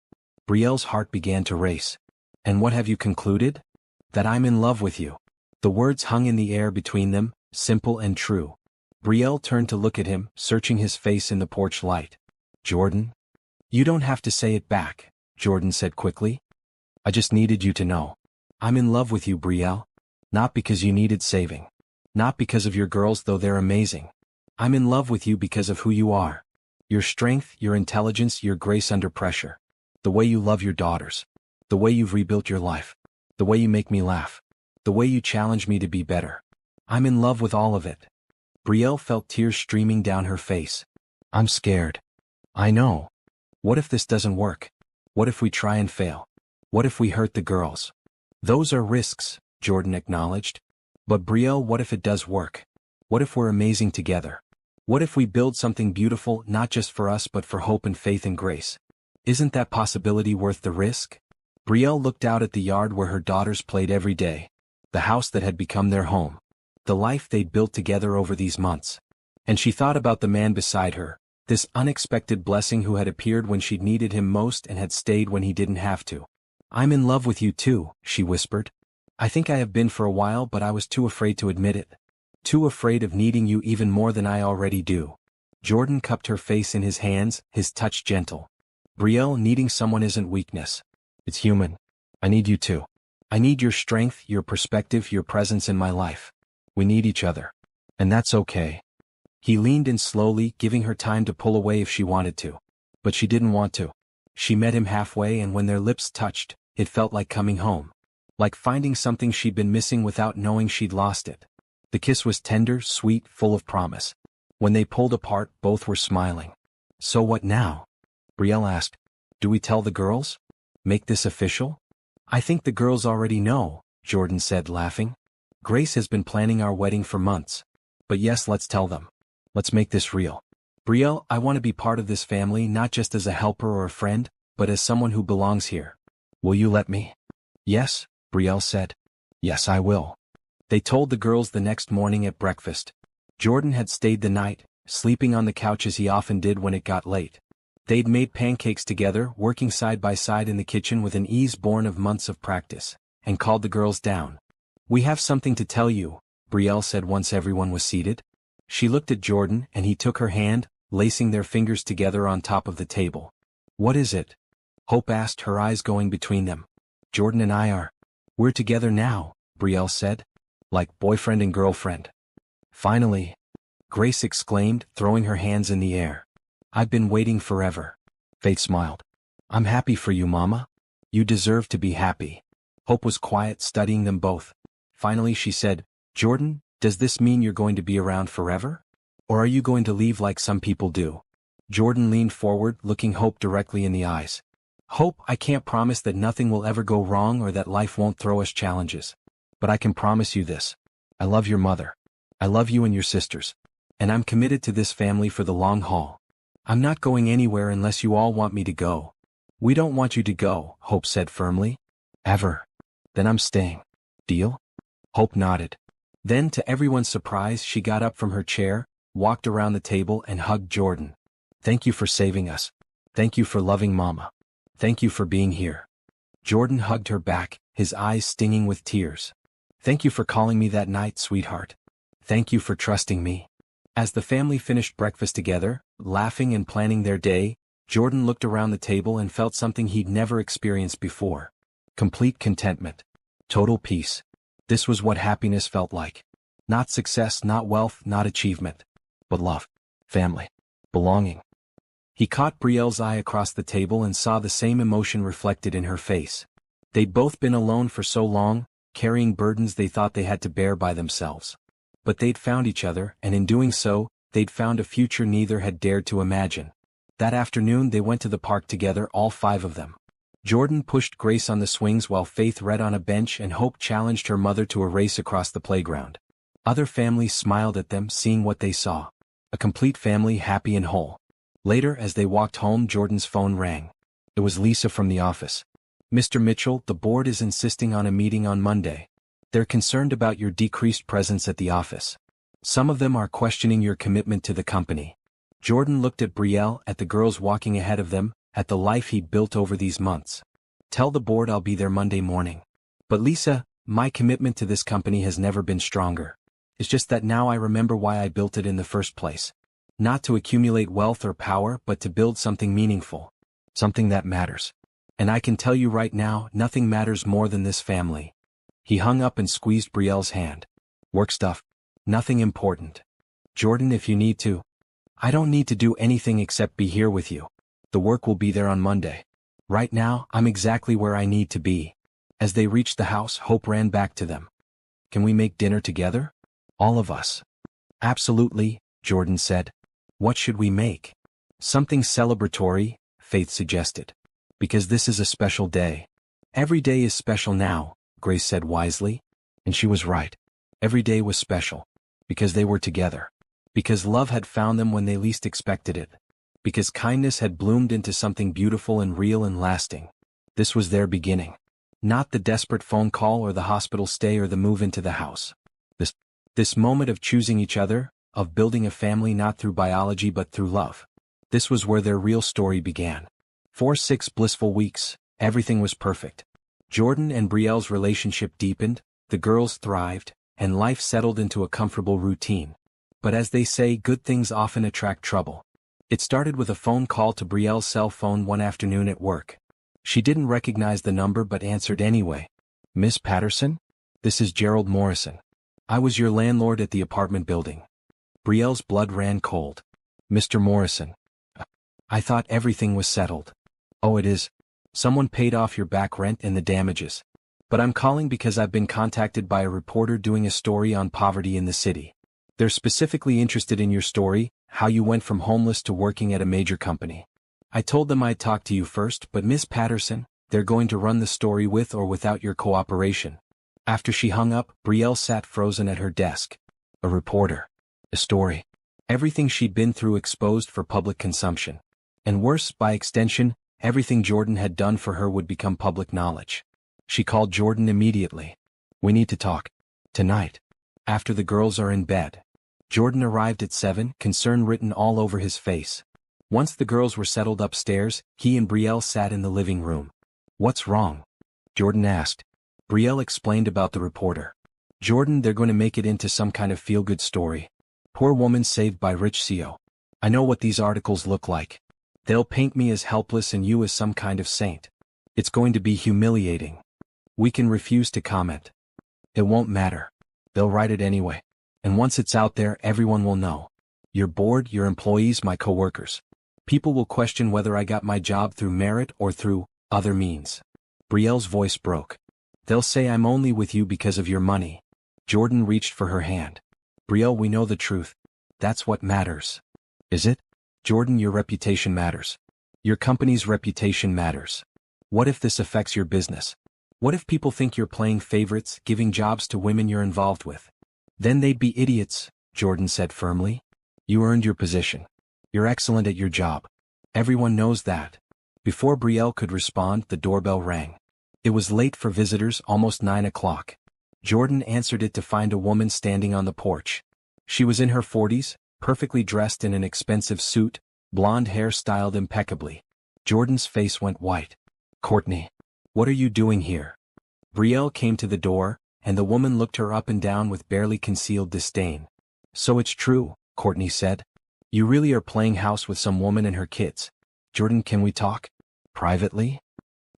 Brielle's heart began to race. "And what have you concluded?" "That I'm in love with you." The words hung in the air between them, simple and true. Brielle turned to look at him, searching his face in the porch light. "Jordan?" "You don't have to say it back," Jordan said quickly. "I just needed you to know. I'm in love with you, Brielle. Not because you needed saving. Not because of your girls, though they're amazing. I'm in love with you because of who you are. Your strength, your intelligence, your grace under pressure. The way you love your daughters. The way you've rebuilt your life. The way you make me laugh. The way you challenge me to be better. I'm in love with all of it." Brielle felt tears streaming down her face. "I'm scared." "I know. What if this doesn't work? What if we try and fail? What if we hurt the girls?" "Those are risks," Jordan acknowledged. "But Brielle, what if it does work? What if we're amazing together? What if we build something beautiful, not just for us but for hope and faith and grace? Isn't that possibility worth the risk?" Brielle looked out at the yard where her daughters played every day. The house that had become their home. The life they'd built together over these months. And she thought about the man beside her, this unexpected blessing who had appeared when she'd needed him most and had stayed when he didn't have to. "I'm in love with you too," she whispered. "I think I have been for a while, but I was too afraid to admit it. Too afraid of needing you even more than I already do." Jordan cupped her face in his hands, his touch gentle. "Brielle, needing someone isn't weakness. It's human. I need you too. I need your strength, your perspective, your presence in my life. We need each other. And that's okay." He leaned in slowly, giving her time to pull away if she wanted to. But she didn't want to. She met him halfway, and when their lips touched, it felt like coming home. Like finding something she'd been missing without knowing she'd lost it. The kiss was tender, sweet, full of promise. When they pulled apart, both were smiling. "So what now?" Brielle asked. "Do we tell the girls? Make this official?" "I think the girls already know," Jordan said, laughing. "Grace has been planning our wedding for months. But yes, let's tell them. Let's make this real. Brielle, I want to be part of this family, not just as a helper or a friend, but as someone who belongs here. Will you let me? Yes, Brielle said. Yes, I will. They told the girls the next morning at breakfast. Jordan had stayed the night, sleeping on the couch as he often did when it got late. They'd made pancakes together, working side by side in the kitchen with an ease born of months of practice, and called the girls down. We have something to tell you, Brielle said once everyone was seated. She looked at Jordan and he took her hand, lacing their fingers together on top of the table. What is it? Hope asked, her eyes going between them. Jordan and I we're together now, Brielle said. Like boyfriend and girlfriend. Finally, Grace exclaimed, throwing her hands in the air. I've been waiting forever. Faith smiled. I'm happy for you, Mama. You deserve to be happy. Hope was quiet, studying them both. Finally she said, Jordan, does this mean you're going to be around forever? Or are you going to leave like some people do? Jordan leaned forward, looking Hope directly in the eyes. Hope, I can't promise that nothing will ever go wrong or that life won't throw us challenges. But I can promise you this. I love your mother. I love you and your sisters. And I'm committed to this family for the long haul. I'm not going anywhere unless you all want me to go. We don't want you to go, Hope said firmly. Ever. Then I'm staying. Deal? Hope nodded. Then, to everyone's surprise, she got up from her chair, walked around the table and hugged Jordan. Thank you for saving us. Thank you for loving Mama. Thank you for being here. Jordan hugged her back, his eyes stinging with tears. Thank you for calling me that night, sweetheart. Thank you for trusting me. As the family finished breakfast together, laughing and planning their day, Jordan looked around the table and felt something he'd never experienced before. Complete contentment. Total peace. This was what happiness felt like. Not success, not wealth, not achievement. But love. Family. Belonging. He caught Brielle's eye across the table and saw the same emotion reflected in her face. They'd both been alone for so long, carrying burdens they thought they had to bear by themselves. But they'd found each other, and in doing so, they'd found a future neither had dared to imagine. That afternoon they went to the park together, all five of them. Jordan pushed Grace on the swings while Faith read on a bench and Hope challenged her mother to a race across the playground. Other families smiled at them, seeing what they saw. A complete family, happy and whole. Later, as they walked home, Jordan's phone rang. It was Lisa from the office. Mr. Mitchell, the board is insisting on a meeting on Monday. They're concerned about your decreased presence at the office. Some of them are questioning your commitment to the company. Jordan looked at Brielle, at the girls walking ahead of them, at the life he'd built over these months. Tell the board I'll be there Monday morning. But Lisa, my commitment to this company has never been stronger. It's just that now I remember why I built it in the first place. Not to accumulate wealth or power, but to build something meaningful. Something that matters. And I can tell you right now, nothing matters more than this family. He hung up and squeezed Brielle's hand. Work stuff. Nothing important. Jordan, if you need to. I don't need to do anything except be here with you. The work will be there on Monday. Right now, I'm exactly where I need to be. As they reached the house, Hope ran back to them. Can we make dinner together? All of us. Absolutely, Jordan said. What should we make? Something celebratory, Faith suggested. Because this is a special day. Every day is special now, Grace said wisely. And she was right. Every day was special. Because they were together. Because love had found them when they least expected it. Because kindness had bloomed into something beautiful and real and lasting. This was their beginning. Not the desperate phone call or the hospital stay or the move into the house. This moment of choosing each other, of building a family not through biology but through love. This was where their real story began. 6 blissful weeks, everything was perfect. Jordan and Brielle's relationship deepened, the girls thrived, and life settled into a comfortable routine. But as they say, good things often attract trouble. It started with a phone call to Brielle's cell phone one afternoon at work. She didn't recognize the number but answered anyway. Miss Patterson? This is Gerald Morrison. I was your landlord at the apartment building. Brielle's blood ran cold. Mr. Morrison. I thought everything was settled. Oh, it is. Someone paid off your back rent and the damages. But I'm calling because I've been contacted by a reporter doing a story on poverty in the city. They're specifically interested in your story, how you went from homeless to working at a major company. I told them I'd talk to you first, but Miss Patterson, they're going to run the story with or without your cooperation. After she hung up, Brielle sat frozen at her desk. A reporter. A story. Everything she'd been through exposed for public consumption. And worse, by extension, Everything Jordan had done for her would become public knowledge. She called Jordan immediately. "We need to talk. Tonight. After the girls are in bed." Jordan arrived at 7, concern written all over his face. Once the girls were settled upstairs, he and Brielle sat in the living room. "What's wrong?" Jordan asked. Brielle explained about the reporter. "Jordan, they're going to make it into some kind of feel-good story. Poor woman saved by rich CEO. I know what these articles look like. They'll paint me as helpless and you as some kind of saint. It's going to be humiliating. We can refuse to comment. It won't matter. They'll write it anyway. And once it's out there, everyone will know. Your board, your employees, my coworkers. People will question whether I got my job through merit or through other means." Brielle's voice broke. "They'll say I'm only with you because of your money." Jordan reached for her hand. "Brielle, we know the truth. That's what matters." "Is it?" "Jordan, your reputation matters. Your company's reputation matters. What if this affects your business? What if people think you're playing favorites, giving jobs to women you're involved with?" "Then they'd be idiots," Jordan said firmly. "You earned your position. You're excellent at your job. Everyone knows that." Before Brielle could respond, the doorbell rang. It was late for visitors, almost 9 o'clock. Jordan answered it to find a woman standing on the porch. She was in her 40s, perfectly dressed in an expensive suit, blonde hair styled impeccably. Jordan's face went white. "Courtney, what are you doing here?" Brielle came to the door, and the woman looked her up and down with barely concealed disdain. "So it's true," Courtney said. "You really are playing house with some woman and her kids. Jordan, can we talk? Privately?"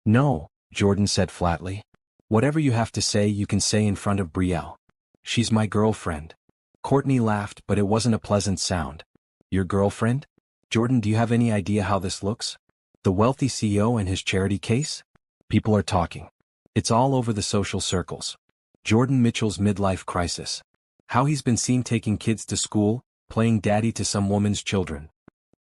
"No," Jordan said flatly. "Whatever you have to say you can say in front of Brielle. She's my girlfriend." Courtney laughed, but it wasn't a pleasant sound. "Your girlfriend? Jordan, do you have any idea how this looks? The wealthy CEO and his charity case? People are talking. It's all over the social circles. Jordan Mitchell's midlife crisis. How he's been seen taking kids to school, playing daddy to some woman's children.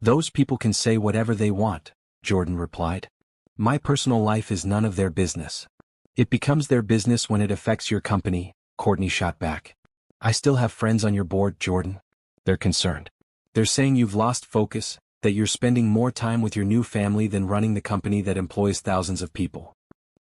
Those people can say whatever they want," Jordan replied. "My personal life is none of their business." "It becomes their business when it affects your company," Courtney shot back. "I still have friends on your board, Jordan. They're concerned. They're saying you've lost focus, that you're spending more time with your new family than running the company that employs thousands of people."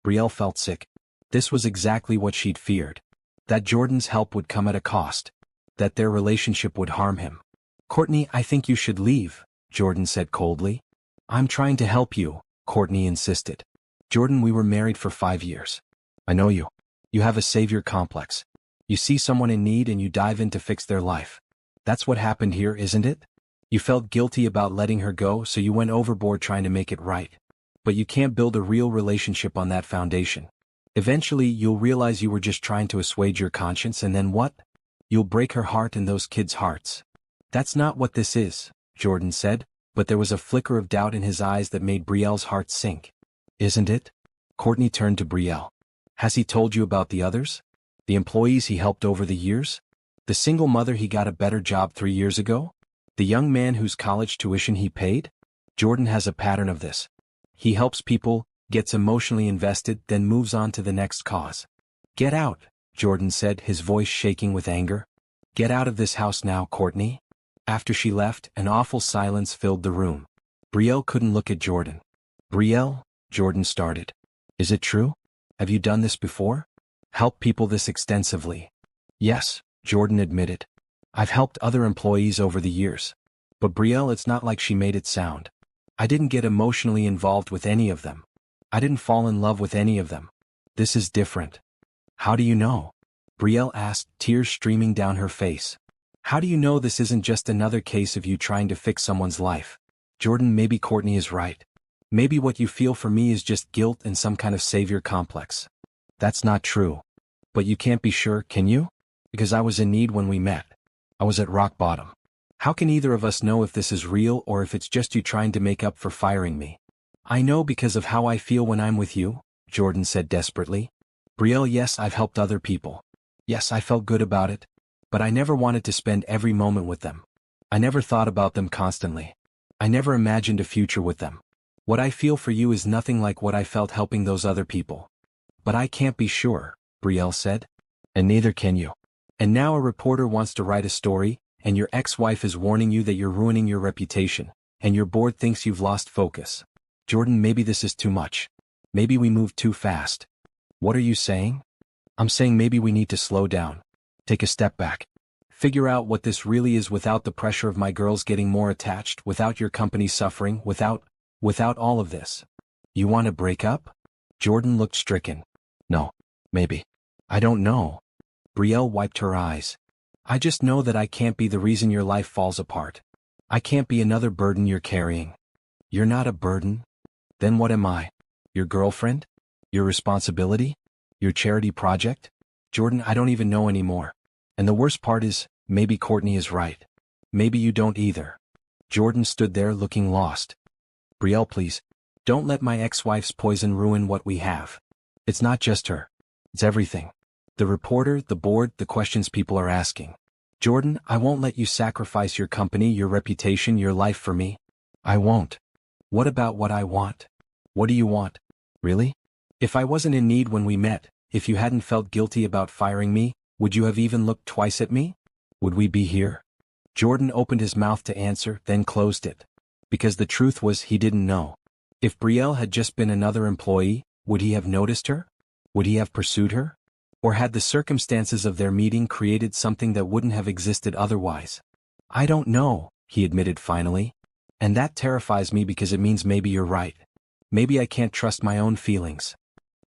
Brielle felt sick. This was exactly what she'd feared. That Jordan's help would come at a cost. That their relationship would harm him. "Courtney, I think you should leave," Jordan said coldly. "I'm trying to help you," Courtney insisted. "Jordan, we were married for 5 years. I know you. You have a savior complex. You see someone in need and you dive in to fix their life. That's what happened here, isn't it? You felt guilty about letting her go, so you went overboard trying to make it right. But you can't build a real relationship on that foundation. Eventually, you'll realize you were just trying to assuage your conscience, and then what? You'll break her heart and those kids' hearts." "That's not what this is," Jordan said, but there was a flicker of doubt in his eyes that made Brielle's heart sink. "Isn't it?" Courtney turned to Brielle. "Has he told you about the others? The employees he helped over the years? The single mother he got a better job 3 years ago? The young man whose college tuition he paid? Jordan has a pattern of this. He helps people, gets emotionally invested, then moves on to the next cause." "Get out," Jordan said, his voice shaking with anger. "Get out of this house now, Courtney." After she left, an awful silence filled the room. Brielle couldn't look at Jordan. "Brielle," Jordan started. "Is it true? Have you done this before? Helped people this extensively?" "Yes," Jordan admitted. "I've helped other employees over the years. But Brielle, it's not like she made it sound. I didn't get emotionally involved with any of them. I didn't fall in love with any of them. This is different." "How do you know?" Brielle asked, tears streaming down her face. "How do you know this isn't just another case of you trying to fix someone's life? Jordan, maybe Courtney is right. Maybe what you feel for me is just guilt and some kind of savior complex. That's not true. But you can't be sure, can you? Because I was in need when we met. I was at rock bottom. How can either of us know if this is real or if it's just you trying to make up for firing me?" "I know because of how I feel when I'm with you," Jordan said desperately. "Brielle, yes, I've helped other people. Yes, I felt good about it. But I never wanted to spend every moment with them. I never thought about them constantly. I never imagined a future with them. What I feel for you is nothing like what I felt helping those other people." "But I can't be sure," Brielle said. "And neither can you. And now a reporter wants to write a story, and your ex-wife is warning you that you're ruining your reputation, and your board thinks you've lost focus. Jordan, maybe this is too much. Maybe we moved too fast. What are you saying? I'm saying maybe we need to slow down. Take a step back. Figure out what this really is without the pressure of my girls getting more attached, without your company suffering, without all of this. You want to break up? Jordan looked stricken. No. Maybe. I don't know. Brielle wiped her eyes. I just know that I can't be the reason your life falls apart. I can't be another burden you're carrying. You're not a burden? Then what am I? Your girlfriend? Your responsibility? Your charity project? Jordan, I don't even know anymore. And the worst part is, maybe Courtney is right. Maybe you don't either. Jordan stood there looking lost. Brielle, please. Don't let my ex-wife's poison ruin what we have. It's not just her. It's everything. The reporter, the board, the questions people are asking. Jordan, I won't let you sacrifice your company, your reputation, your life for me. I won't. What about what I want? What do you want? Really? If I wasn't in need when we met, if you hadn't felt guilty about firing me, would you have even looked twice at me? Would we be here? Jordan opened his mouth to answer, then closed it. Because the truth was he didn't know. If Brielle had just been another employee, would he have noticed her? Would he have pursued her? Or had the circumstances of their meeting created something that wouldn't have existed otherwise? I don't know, he admitted finally. And that terrifies me because it means maybe you're right. Maybe I can't trust my own feelings.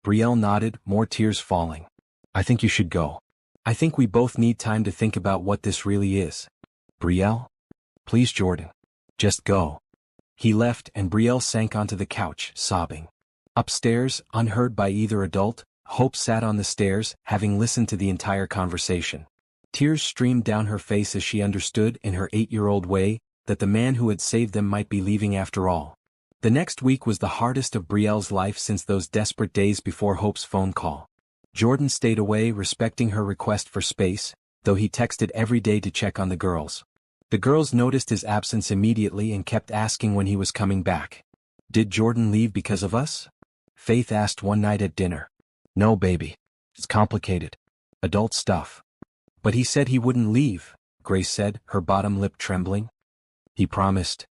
Brielle nodded, more tears falling. I think you should go. I think we both need time to think about what this really is. Brielle? Please, Jordan. Just go. He left and Brielle sank onto the couch, sobbing. Upstairs, unheard by either adult, Hope sat on the stairs, having listened to the entire conversation. Tears streamed down her face as she understood, in her 8-year-old way, that the man who had saved them might be leaving after all. The next week was the hardest of Brielle's life since those desperate days before Hope's phone call. Jordan stayed away, respecting her request for space, though he texted every day to check on the girls. The girls noticed his absence immediately and kept asking when he was coming back. Did Jordan leave because of us? Faith asked one night at dinner. No, baby. It's complicated. Adult stuff. But he said he wouldn't leave, Grace said, her bottom lip trembling. He promised.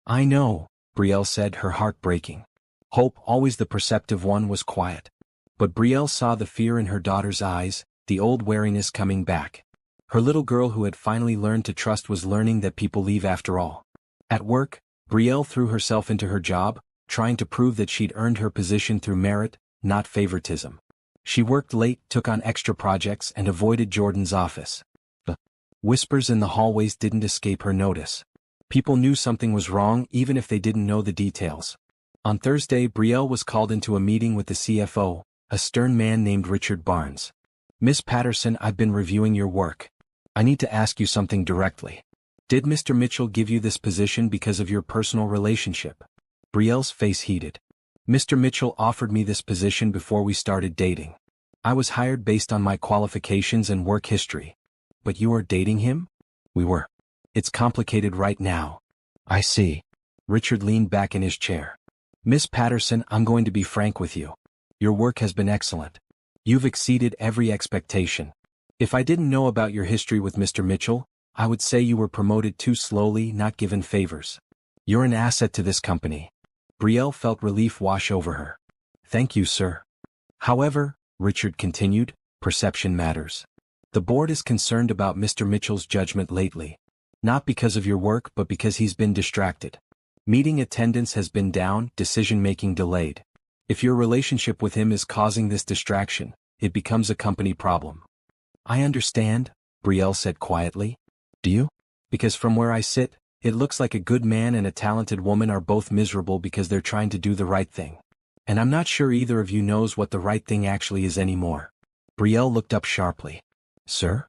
I know, Brielle said, her heart breaking. Hope, always the perceptive one, was quiet. But Brielle saw the fear in her daughter's eyes, the old wariness coming back. Her little girl who had finally learned to trust was learning that people leave after all. At work, Brielle threw herself into her job, trying to prove that she'd earned her position through merit, not favoritism. She worked late, took on extra projects, and avoided Jordan's office. The whispers in the hallways didn't escape her notice. People knew something was wrong even if they didn't know the details. On Thursday, Brielle was called into a meeting with the CFO, a stern man named Richard Barnes. Miss Patterson, I've been reviewing your work. I need to ask you something directly. Did Mr. Mitchell give you this position because of your personal relationship? Brielle's face heated. Mr. Mitchell offered me this position before we started dating. I was hired based on my qualifications and work history. But you are dating him? We were. It's complicated right now. I see. Richard leaned back in his chair. Miss Patterson, I'm going to be frank with you. Your work has been excellent. You've exceeded every expectation. If I didn't know about your history with Mr. Mitchell, I would say you were promoted too slowly, not given favors. You're an asset to this company. Brielle felt relief wash over her. Thank you, sir. However, Richard continued, perception matters. The board is concerned about Mr. Mitchell's judgment lately. Not because of your work but because he's been distracted. Meeting attendance has been down, decision-making delayed. If your relationship with him is causing this distraction, it becomes a company problem. I understand, Brielle said quietly. Do you? Because from where I sit, it looks like a good man and a talented woman are both miserable because they're trying to do the right thing. And I'm not sure either of you knows what the right thing actually is anymore. Brielle looked up sharply. Sir?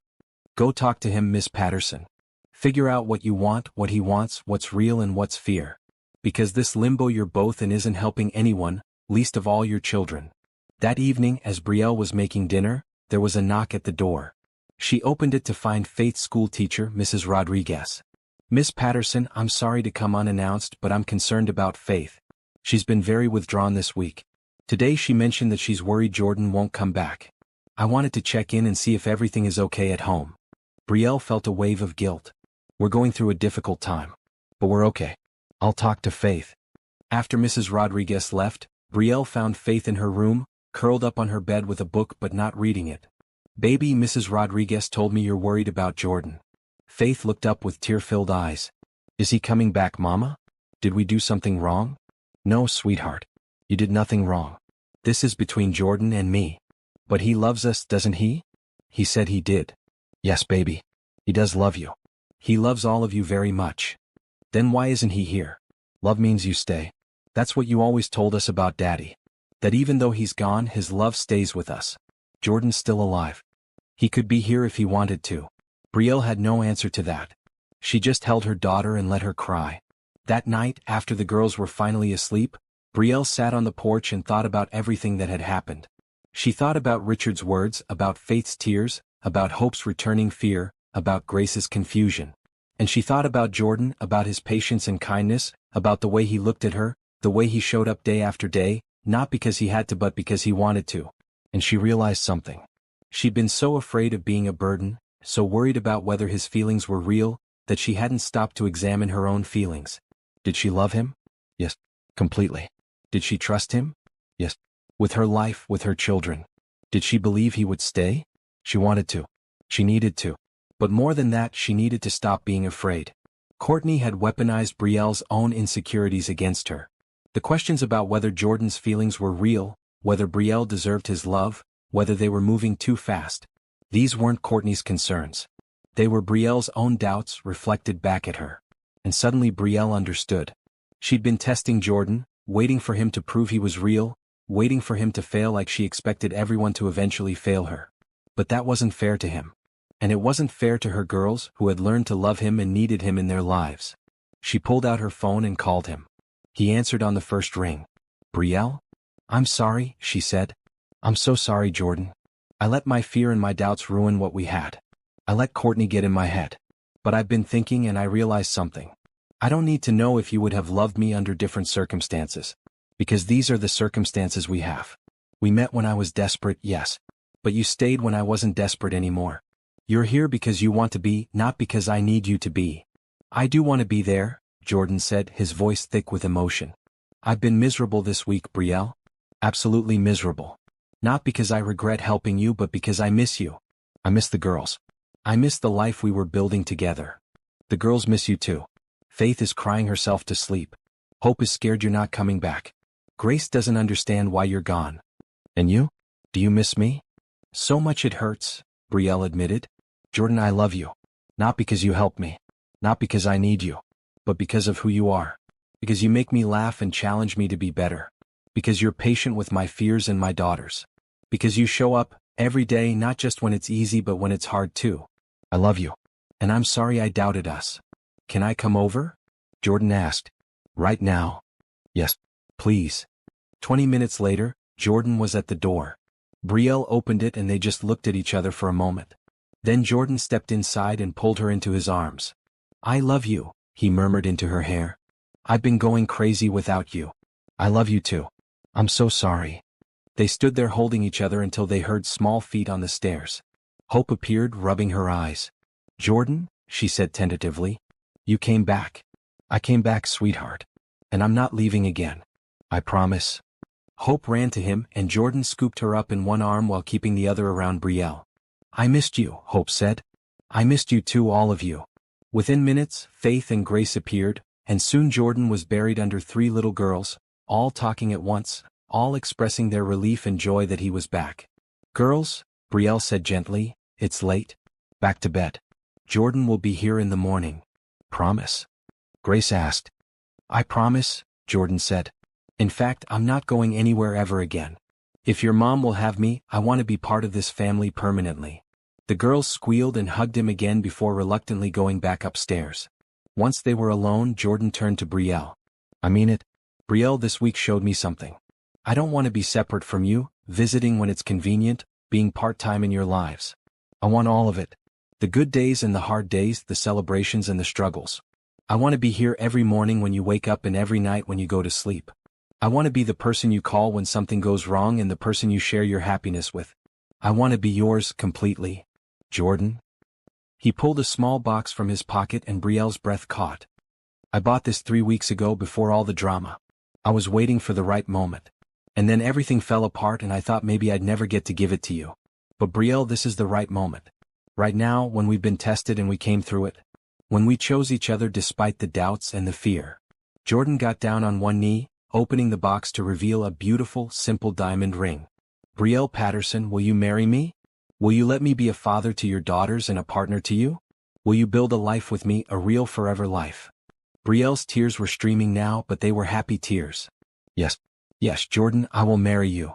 Go talk to him, Miss Patterson. Figure out what you want, what he wants, what's real and what's fear. Because this limbo you're both in isn't helping anyone, least of all your children. That evening, as Brielle was making dinner, there was a knock at the door. She opened it to find Faith's schoolteacher, Mrs. Rodriguez. Miss Patterson, I'm sorry to come unannounced, but I'm concerned about Faith. She's been very withdrawn this week. Today she mentioned that she's worried Jordan won't come back. I wanted to check in and see if everything is okay at home. Brielle felt a wave of guilt. We're going through a difficult time. But we're okay. I'll talk to Faith. After Mrs. Rodriguez left, Brielle found Faith in her room, curled up on her bed with a book but not reading it. "Baby, Mrs. Rodriguez told me you're worried about Jordan." Faith looked up with tear-filled eyes. "Is he coming back, Mama? Did we do something wrong?" "No, sweetheart. You did nothing wrong. This is between Jordan and me. But he loves us, doesn't he?" "He said he did." "Yes, baby. He does love you. He loves all of you very much." "Then why isn't he here?" "Love means you stay. That's what you always told us about Daddy. That even though he's gone, his love stays with us. Jordan's still alive. He could be here if he wanted to." Brielle had no answer to that. She just held her daughter and let her cry. That night, after the girls were finally asleep, Brielle sat on the porch and thought about everything that had happened. She thought about Richard's words, about Faith's tears, about Hope's returning fear, about Grace's confusion. And she thought about Jordan, about his patience and kindness, about the way he looked at her, the way he showed up day after day, not because he had to but because he wanted to. And she realized something. She'd been so afraid of being a burden, so worried about whether his feelings were real, that she hadn't stopped to examine her own feelings. Did she love him? Yes, completely. Did she trust him? Yes. With her life, with her children. Did she believe he would stay? She wanted to. She needed to. But more than that, she needed to stop being afraid. Courtney had weaponized Brielle's own insecurities against her. The questions about whether Jordan's feelings were real, whether Brielle deserved his love, whether they were moving too fast. These weren't Courtney's concerns. They were Brielle's own doubts reflected back at her. And suddenly Brielle understood. She'd been testing Jordan, waiting for him to prove he was real, waiting for him to fail like she expected everyone to eventually fail her. But that wasn't fair to him. And it wasn't fair to her girls who had learned to love him and needed him in their lives. She pulled out her phone and called him. He answered on the first ring. "Brielle? I'm sorry," she said. "I'm so sorry, Jordan. I let my fear and my doubts ruin what we had. I let Courtney get in my head. But I've been thinking and I realized something. I don't need to know if you would have loved me under different circumstances. Because these are the circumstances we have. We met when I was desperate, yes. But you stayed when I wasn't desperate anymore. You're here because you want to be, not because I need you to be." "I do want to be there," Jordan said, his voice thick with emotion. "I've been miserable this week, Brielle. Absolutely miserable. Not because I regret helping you but because I miss you. I miss the girls. I miss the life we were building together. The girls miss you too. Faith is crying herself to sleep. Hope is scared you're not coming back. Grace doesn't understand why you're gone. And you? Do you miss me?" "So much it hurts," Brielle admitted. "Jordan, I love you. Not because you help me. Not because I need you. But because of who you are. Because you make me laugh and challenge me to be better. Because you're patient with my fears and my daughters. Because you show up, every day, not just when it's easy but when it's hard too. I love you. And I'm sorry I doubted us." "Can I come over?" Jordan asked. "Right now?" "Yes, please." 20 minutes later, Jordan was at the door. Brielle opened it and they just looked at each other for a moment. Then Jordan stepped inside and pulled her into his arms. "I love you," he murmured into her hair. "I've been going crazy without you. I love you too. I'm so sorry." They stood there holding each other until they heard small feet on the stairs. Hope appeared, rubbing her eyes. "Jordan," she said tentatively. "You came back." "I came back, sweetheart. And I'm not leaving again. I promise." Hope ran to him and Jordan scooped her up in one arm while keeping the other around Brielle. "I missed you," Hope said. "I missed you too, all of you." Within minutes, Faith and Grace appeared, and soon Jordan was buried under 3 little girls, all talking at once, all expressing their relief and joy that he was back. "Girls," Brielle said gently, "it's late. Back to bed. Jordan will be here in the morning. Promise?" Grace asked. "I promise," Jordan said. "In fact, I'm not going anywhere ever again. If your mom will have me, I want to be part of this family permanently." The girls squealed and hugged him again before reluctantly going back upstairs. Once they were alone, Jordan turned to Brielle. "I mean it. Brielle, this week showed me something. I don't want to be separate from you, visiting when it's convenient, being part-time in your lives. I want all of it. The good days and the hard days, the celebrations and the struggles. I want to be here every morning when you wake up and every night when you go to sleep. I want to be the person you call when something goes wrong and the person you share your happiness with. I want to be yours completely. Jordan." He pulled a small box from his pocket and Brielle's breath caught. "I bought this 3 weeks ago before all the drama. I was waiting for the right moment. And then everything fell apart and I thought maybe I'd never get to give it to you. But Brielle, this is the right moment. Right now, when we've been tested and we came through it. When we chose each other despite the doubts and the fear. Jordan got down on one knee, opening the box to reveal a beautiful, simple diamond ring. Brielle Patterson, will you marry me? Will you let me be a father to your daughters and a partner to you? Will you build a life with me, a real forever life? Brielle's tears were streaming now, but they were happy tears. Yes. Yes, Jordan, I will marry you.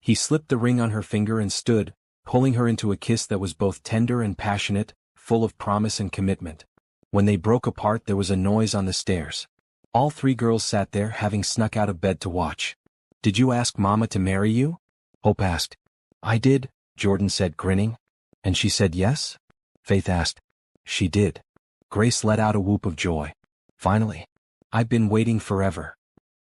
He slipped the ring on her finger and stood, pulling her into a kiss that was both tender and passionate, full of promise and commitment. When they broke apart, there was a noise on the stairs. All three girls sat there, having snuck out of bed to watch. Did you ask Mama to marry you? Hope asked. I did, Jordan said, grinning. And she said yes? Faith asked. She did. Grace let out a whoop of joy. Finally. I've been waiting forever.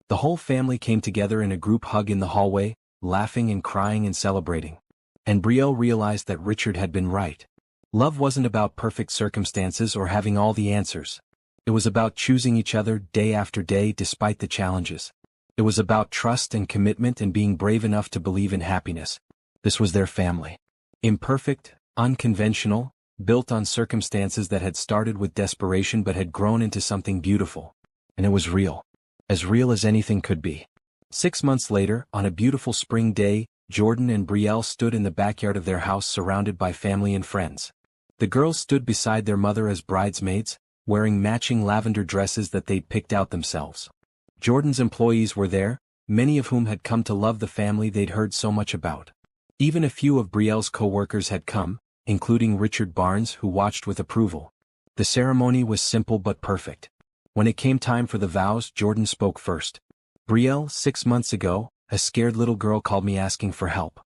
The whole family came together in a group hug in the hallway, laughing and crying and celebrating. And Brielle realized that Richard had been right. Love wasn't about perfect circumstances or having all the answers. It was about choosing each other day after day despite the challenges. It was about trust and commitment and being brave enough to believe in happiness. This was their family. Imperfect, unconventional, built on circumstances that had started with desperation but had grown into something beautiful. And it was real. As real as anything could be. 6 months later, on a beautiful spring day, Jordan and Brielle stood in the backyard of their house surrounded by family and friends. The girls stood beside their mother as bridesmaids, wearing matching lavender dresses that they'd picked out themselves. Jordan's employees were there, many of whom had come to love the family they'd heard so much about. Even a few of Brielle's co-workers had come, including Richard Barnes, who watched with approval. The ceremony was simple but perfect. When it came time for the vows, Jordan spoke first. Brielle, 6 months ago, a scared little girl called me asking for help.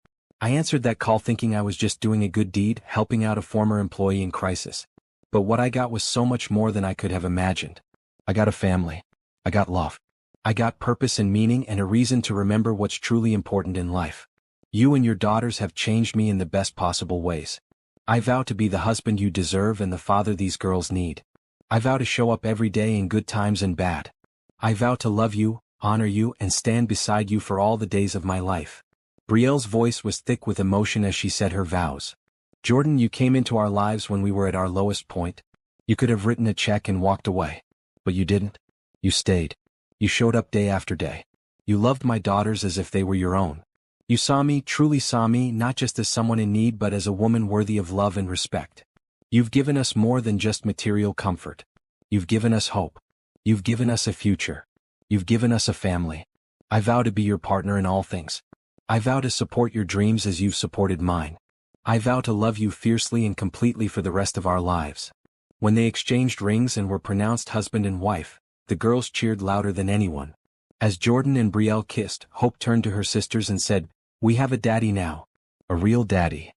I answered that call thinking I was just doing a good deed, helping out a former employee in crisis. But what I got was so much more than I could have imagined. I got a family. I got love. I got purpose and meaning and a reason to remember what's truly important in life. You and your daughters have changed me in the best possible ways. I vow to be the husband you deserve and the father these girls need. I vow to show up every day in good times and bad. I vow to love you, honor you, and stand beside you for all the days of my life. Brielle's voice was thick with emotion as she said her vows. Jordan, you came into our lives when we were at our lowest point. You could have written a check and walked away. But you didn't. You stayed. You showed up day after day. You loved my daughters as if they were your own. You saw me, truly saw me, not just as someone in need but as a woman worthy of love and respect. You've given us more than just material comfort. You've given us hope. You've given us a future. You've given us a family. I vow to be your partner in all things. I vow to support your dreams as you've supported mine. I vow to love you fiercely and completely for the rest of our lives. When they exchanged rings and were pronounced husband and wife, the girls cheered louder than anyone. As Jordan and Brielle kissed, Hope turned to her sisters and said, "We have a daddy now. A real daddy."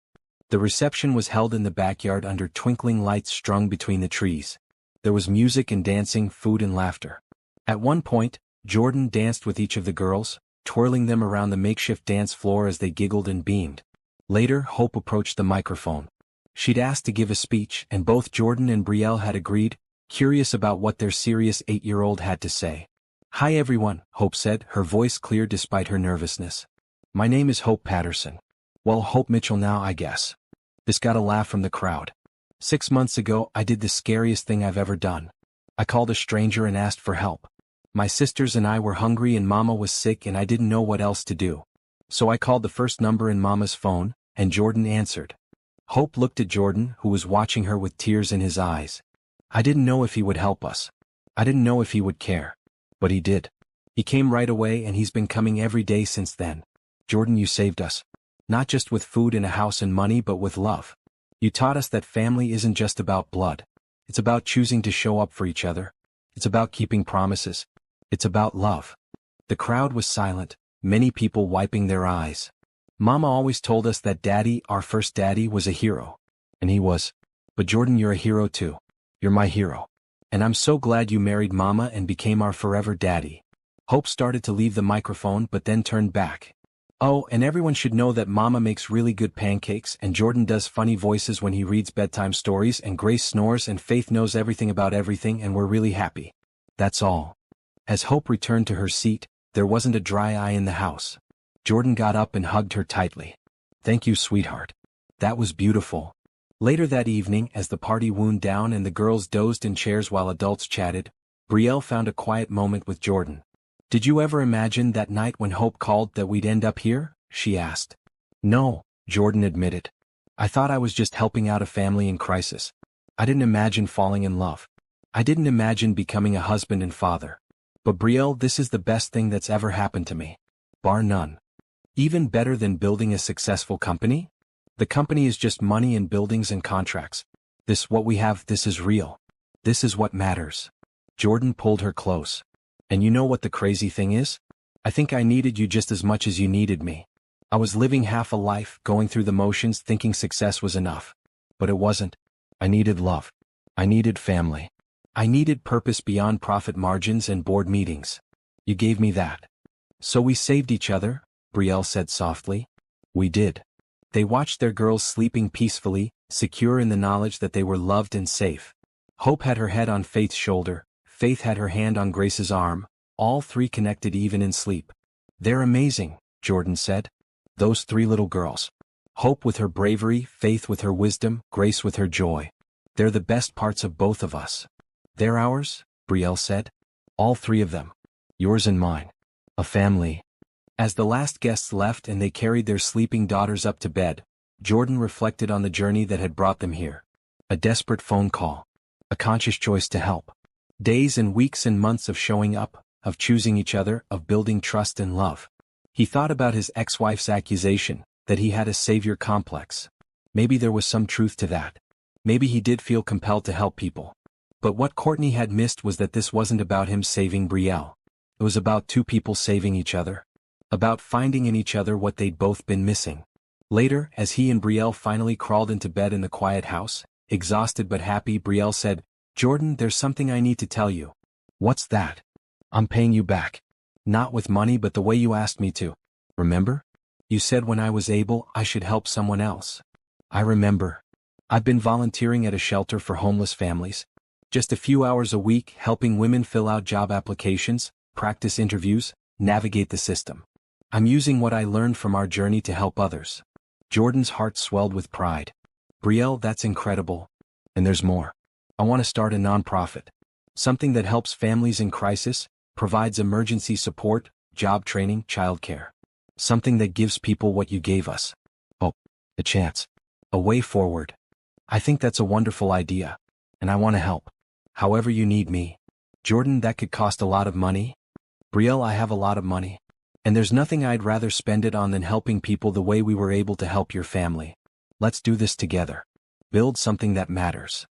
The reception was held in the backyard under twinkling lights strung between the trees. There was music and dancing, food and laughter. At one point, Jordan danced with each of the girls, twirling them around the makeshift dance floor as they giggled and beamed. Later, Hope approached the microphone. She'd asked to give a speech, and both Jordan and Brielle had agreed, curious about what their serious 8-year-old had to say. "Hi everyone," Hope said, her voice clear despite her nervousness. "My name is Hope Patterson. Well, Hope Mitchell now, I guess." This got a laugh from the crowd. 6 months ago, I did the scariest thing I've ever done. I called a stranger and asked for help. My sisters and I were hungry and Mama was sick and I didn't know what else to do. So I called the first number in Mama's phone, and Jordan answered. Hope looked at Jordan, who was watching her with tears in his eyes. I didn't know if he would help us. I didn't know if he would care. But he did. He came right away and he's been coming every day since then. Jordan, you saved us. Not just with food and a house and money but with love. You taught us that family isn't just about blood. It's about choosing to show up for each other. It's about keeping promises. It's about love. The crowd was silent, many people wiping their eyes. Mama always told us that Daddy, our first daddy, was a hero. And he was. But Jordan, you're a hero too. You're my hero. And I'm so glad you married Mama and became our forever daddy. Hope started to leave the microphone but then turned back. Oh, and everyone should know that Mama makes really good pancakes and Jordan does funny voices when he reads bedtime stories and Grace snores and Faith knows everything about everything and we're really happy. That's all. As Hope returned to her seat, There wasn't a dry eye in the house. Jordan got up and hugged her tightly. "Thank you, sweetheart. That was beautiful." Later that evening, as the party wound down and the girls dozed in chairs while adults chatted, Brielle found a quiet moment with Jordan. "Did you ever imagine that night when Hope called that we'd end up here?" she asked. "No," Jordan admitted. "I thought I was just helping out a family in crisis. I didn't imagine falling in love. I didn't imagine becoming a husband and father. But Brielle, this is the best thing that's ever happened to me. Bar none. Even better than building a successful company? The company is just money and buildings and contracts. What we have, this is real. This is what matters." Jordan pulled her close. "And you know what the crazy thing is? I think I needed you just as much as you needed me. I was living half a life, going through the motions, thinking success was enough. But it wasn't. I needed love. I needed family. I needed purpose beyond profit margins and board meetings. You gave me that. So we saved each other," Brielle said softly. "We did." They watched their girls sleeping peacefully, secure in the knowledge that they were loved and safe. Hope had her head on Faith's shoulder, Faith had her hand on Grace's arm, all three connected even in sleep. "They're amazing," Jordan said. "Those three little girls. Hope with her bravery, Faith with her wisdom, Grace with her joy. They're the best parts of both of us." "They're ours," Brielle said. "All three of them. Yours and mine. A family." As the last guests left and they carried their sleeping daughters up to bed, Jordan reflected on the journey that had brought them here. A desperate phone call. A conscious choice to help. Days and weeks and months of showing up, of choosing each other, of building trust and love. He thought about his ex-wife's accusation, that he had a savior complex. Maybe there was some truth to that. Maybe he did feel compelled to help people. But what Courtney had missed was that this wasn't about him saving Brielle. It was about two people saving each other. About finding in each other what they'd both been missing. Later, as he and Brielle finally crawled into bed in the quiet house, exhausted but happy, Brielle said, "Jordan, there's something I need to tell you." "What's that?" "I'm paying you back. Not with money but the way you asked me to. Remember? You said when I was able, I should help someone else." "I remember. I've been volunteering at a shelter for homeless families. Just a few hours a week, helping women fill out job applications, practice interviews, navigate the system. I'm using what I learned from our journey to help others." Jordan's heart swelled with pride. "Brielle, that's incredible. And there's more. I want to start a nonprofit. Something that helps families in crisis, provides emergency support, job training, childcare. Something that gives people what you gave us. Hope. A chance. A way forward. I think that's a wonderful idea. And I want to help. However you need me." "Jordan, that could cost a lot of money." "Brielle, I have a lot of money. And there's nothing I'd rather spend it on than helping people the way we were able to help your family. Let's do this together. Build something that matters."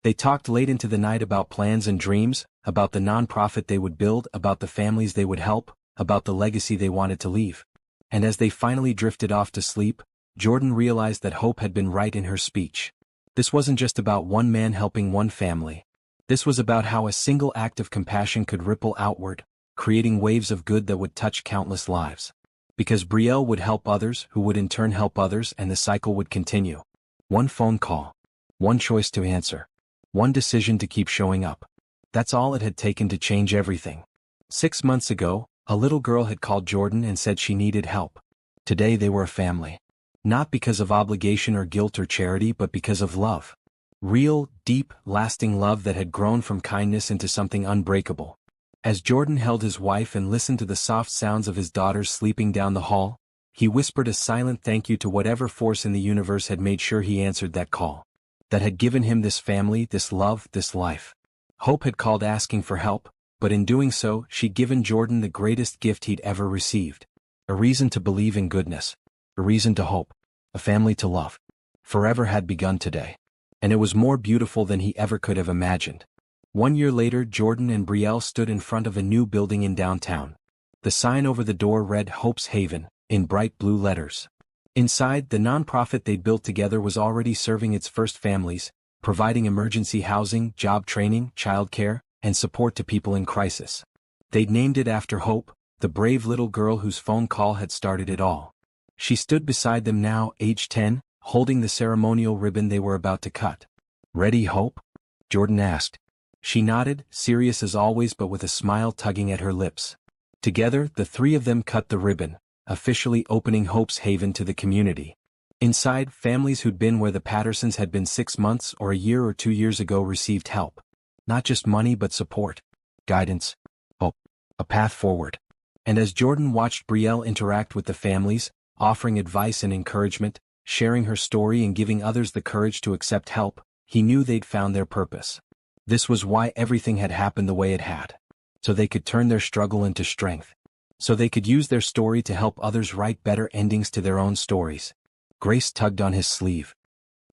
They talked late into the night about plans and dreams, about the nonprofit they would build, about the families they would help, about the legacy they wanted to leave. And as they finally drifted off to sleep, Jordan realized that Hope had been right in her speech. This wasn't just about one man helping one family. This was about how a single act of compassion could ripple outward, creating waves of good that would touch countless lives. Because Brielle would help others, who would in turn help others, and the cycle would continue. One phone call. One choice to answer. One decision to keep showing up. That's all it had taken to change everything. 6 months ago, a little girl had called Jordan and said she needed help. Today they were a family. Not because of obligation or guilt or charity, but because of love. Real, deep, lasting love that had grown from kindness into something unbreakable. As Jordan held his wife and listened to the soft sounds of his daughters sleeping down the hall, he whispered a silent thank you to whatever force in the universe had made sure he answered that call. That had given him this family, this love, this life. Hope had called asking for help, but in doing so, she'd given Jordan the greatest gift he'd ever received. A reason to believe in goodness. A reason to hope. A family to love. Forever had begun today. And it was more beautiful than he ever could have imagined. 1 year later, Jordan and Brielle stood in front of a new building in downtown. The sign over the door read Hope's Haven, in bright blue letters. Inside, the nonprofit they'd built together was already serving its first families, providing emergency housing, job training, childcare, and support to people in crisis. They'd named it after Hope, the brave little girl whose phone call had started it all. She stood beside them now, age 10, holding the ceremonial ribbon they were about to cut. "Ready, Hope?" Jordan asked. She nodded, serious as always but with a smile tugging at her lips. Together, the three of them cut the ribbon, officially opening Hope's Haven to the community. Inside, families who'd been where the Pattersons had been 6 months or a year or 2 years ago received help. Not just money but support, guidance, hope, a path forward. And as Jordan watched Brielle interact with the families, offering advice and encouragement, sharing her story and giving others the courage to accept help, he knew they'd found their purpose. This was why everything had happened the way it had. So they could turn their struggle into strength. So they could use their story to help others write better endings to their own stories. Grace tugged on his sleeve.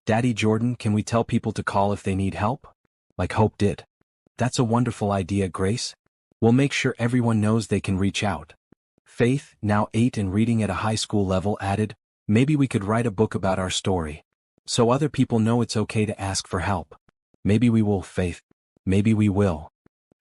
"Daddy Jordan, can we tell people to call if they need help? Like Hope did." "That's a wonderful idea, Grace. We'll make sure everyone knows they can reach out." Faith, now 8 and reading at a high school level, added, "Maybe we could write a book about our story. So other people know it's okay to ask for help." "Maybe we will, Faith. Maybe we will."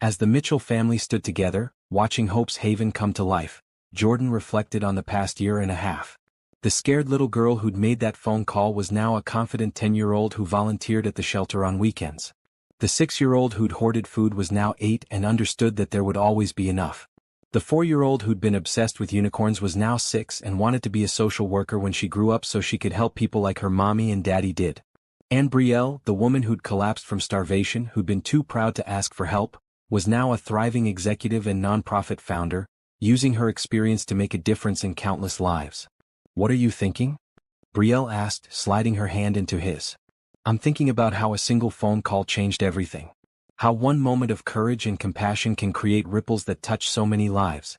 As the Mitchell family stood together, watching Hope's Haven come to life, Jordan reflected on the past year and a half. The scared little girl who'd made that phone call was now a confident 10-year-old who volunteered at the shelter on weekends. The 6-year-old who'd hoarded food was now 8 and understood that there would always be enough. The 4-year-old who'd been obsessed with unicorns was now 6 and wanted to be a social worker when she grew up so she could help people like her mommy and daddy did. And Brielle, the woman who'd collapsed from starvation, who'd been too proud to ask for help, was now a thriving executive and nonprofit founder, using her experience to make a difference in countless lives. "What are you thinking?" Brielle asked, sliding her hand into his. "I'm thinking about how a single phone call changed everything. How one moment of courage and compassion can create ripples that touch so many lives.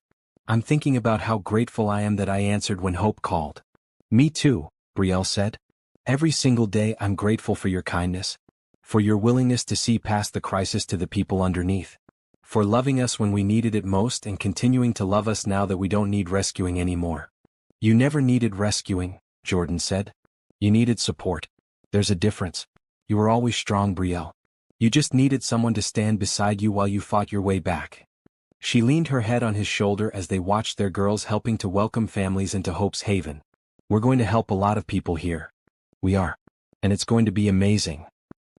I'm thinking about how grateful I am that I answered when Hope called." "Me too," Brielle said. "Every single day I'm grateful for your kindness, for your willingness to see past the crisis to the people underneath, for loving us when we needed it most and continuing to love us now that we don't need rescuing anymore." "You never needed rescuing," Jordan said. "You needed support. There's a difference. You were always strong, Brielle. You just needed someone to stand beside you while you fought your way back." She leaned her head on his shoulder as they watched their girls helping to welcome families into Hope's Haven. "We're going to help a lot of people here. We are. And it's going to be amazing."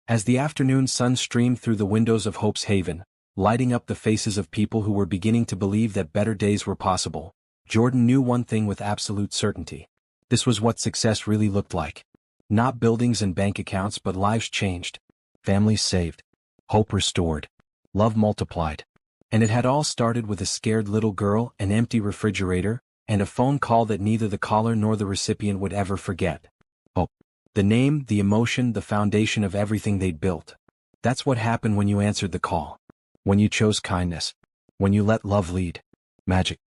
As the afternoon sun streamed through the windows of Hope's Haven, lighting up the faces of people who were beginning to believe that better days were possible, Jordan knew one thing with absolute certainty. This was what success really looked like. Not buildings and bank accounts but lives changed, families saved, hope restored, love multiplied. And it had all started with a scared little girl, an empty refrigerator, and a phone call that neither the caller nor the recipient would ever forget. Hope. The name, the emotion, the foundation of everything they'd built. That's what happened when you answered the call. When you chose kindness. When you let love lead. Magic.